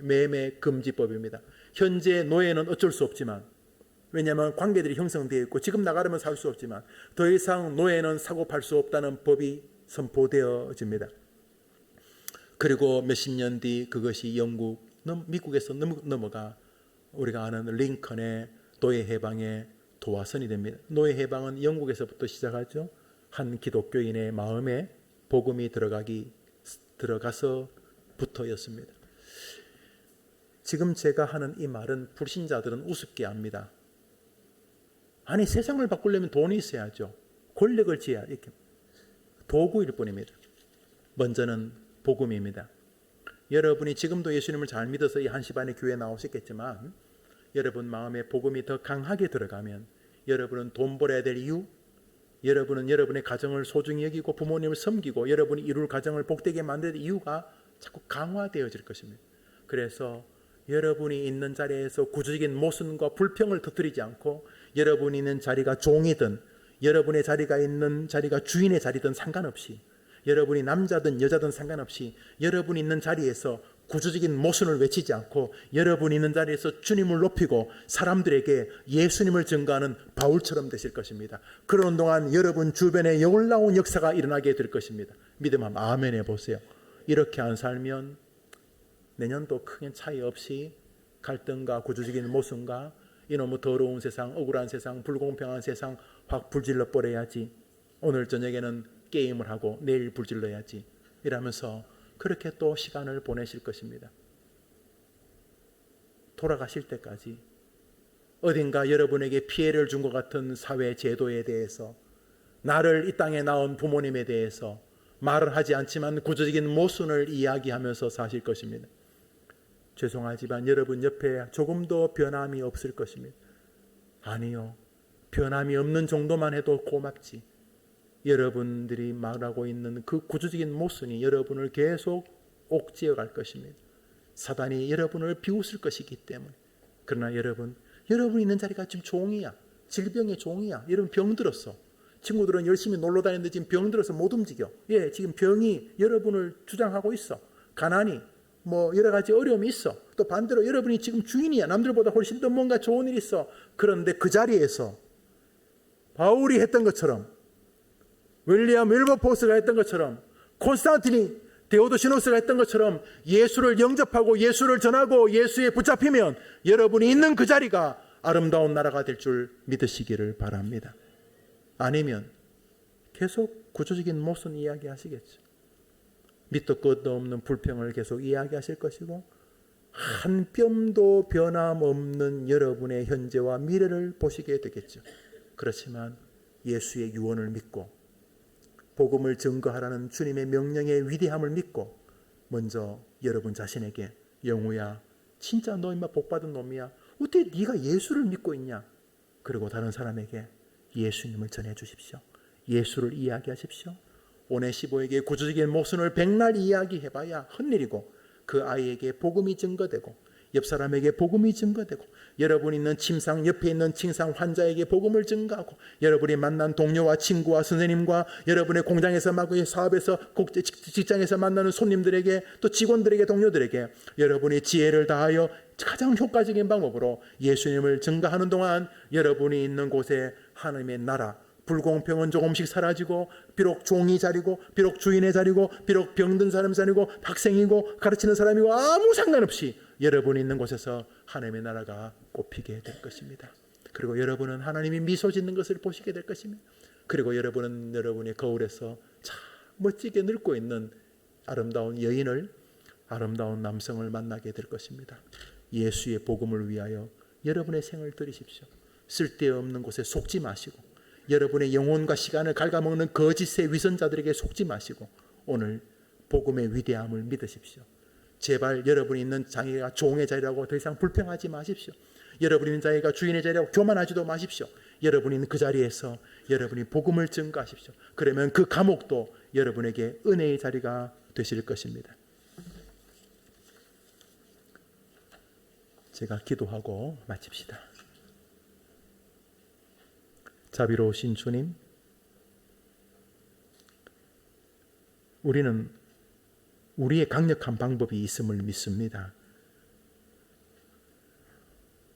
매매 금지법입니다. 현재 노예는 어쩔 수 없지만 왜냐하면 관계들이 형성되어 있고 지금 나가려면 살 수 없지만 더 이상 노예는 사고 팔 수 없다는 법이 선포되어집니다. 그리고 몇십 년 뒤 그것이 미국에서 넘어가 우리가 아는 링컨의 노예 해방의 도화선이 됩니다. 노예 해방은 영국에서부터 시작하죠. 한 기독교인의 마음에 복음이 들어가서부터였습니다. 지금 제가 하는 이 말은 불신자들은 우습게 합니다. 아니 세상을 바꾸려면 돈이 있어야죠. 권력을 지어야 이렇게 도구일 뿐입니다. 먼저는 복음입니다. 여러분이 지금도 예수님을 잘 믿어서 이 1시 반에 교회에 나오셨겠지만 여러분 마음에 복음이 더 강하게 들어가면 여러분은 돈 벌어야 될 이유, 여러분은 여러분의 가정을 소중히 여기고 부모님을 섬기고 여러분이 이룰 가정을 복되게 만들 이유가 자꾸 강화되어질 것입니다. 그래서 여러분이 있는 자리에서 구조적인 모순과 불평을 터뜨리지 않고 여러분이 있는 자리가 종이든 여러분의 자리가 있는 자리가 주인의 자리든 상관없이 여러분이 남자든 여자든 상관없이 여러분이 있는 자리에서 구조적인 모순을 외치지 않고 여러분이 있는 자리에서 주님을 높이고 사람들에게 예수님을 증거하는 바울처럼 되실 것입니다. 그러는 동안 여러분 주변에 놀라운 역사가 일어나게 될 것입니다. 믿음 한번 아멘 해보세요. 이렇게 안 살면 내년도 크게 차이 없이 갈등과 구조적인 모순과 이놈의 더러운 세상, 억울한 세상, 불공평한 세상 확 불질러 버려야지. 오늘 저녁에는 게임을 하고 내일 불질러야지. 이러면서 그렇게 또 시간을 보내실 것입니다. 돌아가실 때까지 어딘가 여러분에게 피해를 준 것 같은 사회 제도에 대해서, 나를 이 땅에 낳은 부모님에 대해서 말을 하지 않지만 구조적인 모순을 이야기하면서 사실 것입니다. 죄송하지만 여러분 옆에 조금도 변함이 없을 것입니다. 아니요, 변함이 없는 정도만 해도 고맙지. 여러분들이 말하고 있는 그 구조적인 모순이 여러분을 계속 옥죄어 갈 것입니다. 사단이 여러분을 비웃을 것이기 때문에. 그러나 여러분 있는 자리가 지금 종이야. 질병의 종이야. 여러분 병들었어. 친구들은 열심히 놀러 다니는데 지금 병들어서 못 움직여. 예, 지금 병이 여러분을 주장하고 있어. 가난이 여러 가지 어려움이 있어. 또 반대로 여러분이 지금 주인이야. 남들보다 훨씬 더 뭔가 좋은 일이 있어. 그런데 그 자리에서 바울이 했던 것처럼, 윌리엄 윌버포스가 했던 것처럼, 콘스탄티니 데오도시노스가 했던 것처럼 예수를 영접하고 예수를 전하고 예수에 붙잡히면 여러분이 있는 그 자리가 아름다운 나라가 될 줄 믿으시기를 바랍니다. 아니면 계속 구조적인 모순 이야기 하시겠죠. 밑도 끝도 없는 불평을 계속 이야기하실 것이고 한 뼘도 변함없는 여러분의 현재와 미래를 보시게 되겠죠. 그렇지만 예수의 유언을 믿고 복음을 증거하라는 주님의 명령의 위대함을 믿고 먼저 여러분 자신에게, 영우야, 진짜 너 인마 복받은 놈이야. 어떻게 네가 예수를 믿고 있냐? 그리고 다른 사람에게 예수님을 전해 주십시오. 예수를 이야기하십시오. 오네시모에게 구조적인 모순을 백날 이야기해봐야 헛일이고 그 아이에게 복음이 증거되고 옆 사람에게 복음이 증거되고 여러분이 있는 침상 옆에 있는 침상 환자에게 복음을 증거하고 여러분이 만난 동료와 친구와 선생님과 여러분의 공장에서 사업에서 직장에서 만나는 손님들에게 또 직원들에게 동료들에게 여러분이 지혜를 다하여 가장 효과적인 방법으로 예수님을 증거하는 동안 여러분이 있는 곳에 하나님의 나라, 불공평은 조금씩 사라지고 비록 종이 자리고 비록 주인의 자리고 비록 병든 사람 자리고 학생이고 가르치는 사람이고 아무 상관없이 여러분이 있는 곳에서 하나님의 나라가 꽃피게 될 것입니다. 그리고 여러분은 하나님이 미소 짓는 것을 보시게 될 것입니다. 그리고 여러분은 여러분의 거울에서 참 멋지게 늙고 있는 아름다운 여인을, 아름다운 남성을 만나게 될 것입니다. 예수의 복음을 위하여 여러분의 생을 들이십시오. 쓸데없는 곳에 속지 마시고 여러분의 영혼과 시간을 갉아먹는 거짓의 위선자들에게 속지 마시고 오늘 복음의 위대함을 믿으십시오. 제발 여러분이 있는 자리가 종의 자리라고 더 이상 불평하지 마십시오. 여러분이 있는 자리가 주인의 자리라고 교만하지도 마십시오. 여러분이 있는 그 자리에서 여러분이 복음을 증거하십시오. 그러면 그 감옥도 여러분에게 은혜의 자리가 되실 것입니다. 제가 기도하고 마칩시다. 자비로우신 주님, 우리는 우리의 강력한 방법이 있음을 믿습니다.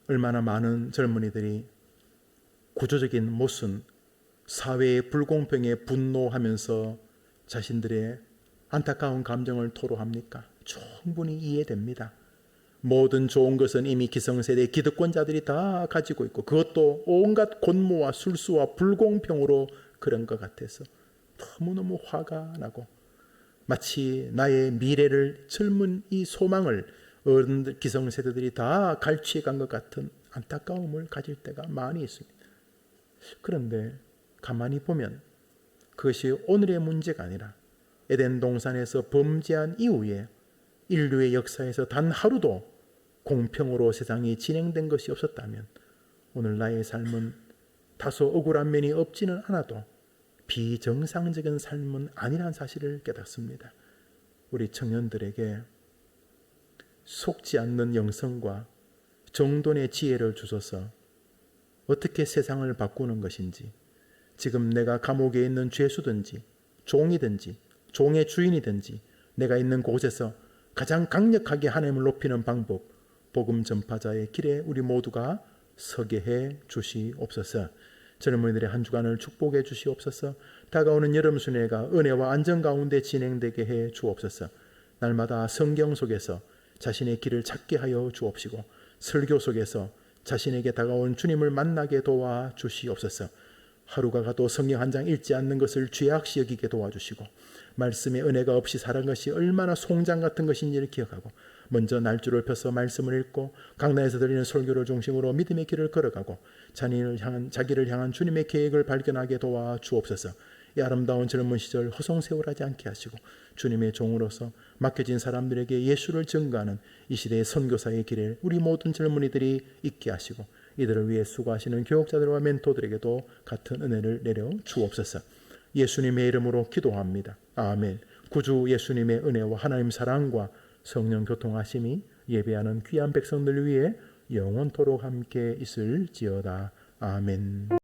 얼마나 많은 젊은이들이 구조적인 모순, 사회의 불공평에 분노하면서 자신들의 안타까운 감정을 토로합니까? 충분히 이해됩니다. 모든 좋은 것은 이미 기성세대 기득권자들이 다 가지고 있고 그것도 온갖 권모와 술수와 불공평으로 그런 것 같아서 너무너무 화가 나고 마치 나의 미래를, 젊은 이 소망을 어른들, 기성세대들이 다 갈취해 간 것 같은 안타까움을 가질 때가 많이 있습니다. 그런데 가만히 보면 그것이 오늘의 문제가 아니라 에덴 동산에서 범죄한 이후에 인류의 역사에서 단 하루도 공평으로 세상이 진행된 것이 없었다면 오늘 나의 삶은 다소 억울한 면이 없지는 않아도 비정상적인 삶은 아니라는 사실을 깨닫습니다. 우리 청년들에게 속지 않는 영성과 정돈의 지혜를 주셔서 어떻게 세상을 바꾸는 것인지, 지금 내가 감옥에 있는 죄수든지 종이든지 종의 주인이든지 내가 있는 곳에서 가장 강력하게 하나님을 높이는 방법, 복음 전파자의 길에 우리 모두가 서게 해 주시옵소서. 젊은이들의 한 주간을 축복해 주시옵소서. 다가오는 여름 순회가 은혜와 안전 가운데 진행되게 해 주옵소서. 날마다 성경 속에서 자신의 길을 찾게 하여 주옵시고 설교 속에서 자신에게 다가온 주님을 만나게 도와 주시옵소서. 하루가 가도 성경 한 장 읽지 않는 것을 죄악시 여기게 도와주시고 말씀의 은혜가 없이 살은 것이 얼마나 송장 같은 것인지를 기억하고 먼저 날줄을 펴서 말씀을 읽고 강단에서 드리는 설교를 중심으로 믿음의 길을 걸어가고 자기를 향한 주님의 계획을 발견하게 도와 주옵소서. 이 아름다운 젊은 시절 허송세월하지 않게 하시고 주님의 종으로서 맡겨진 사람들에게 예수를 증거하는 이 시대의 선교사의 길에 우리 모든 젊은이들이 있게 하시고 이들을 위해 수고하시는 교육자들과 멘토들에게도 같은 은혜를 내려 주옵소서. 예수님의 이름으로 기도합니다. 아멘. 구주 예수님의 은혜와 하나님 사랑과 성령 교통하심이 예배하는 귀한 백성들 위해 영원토록 함께 있을지어다. 아멘.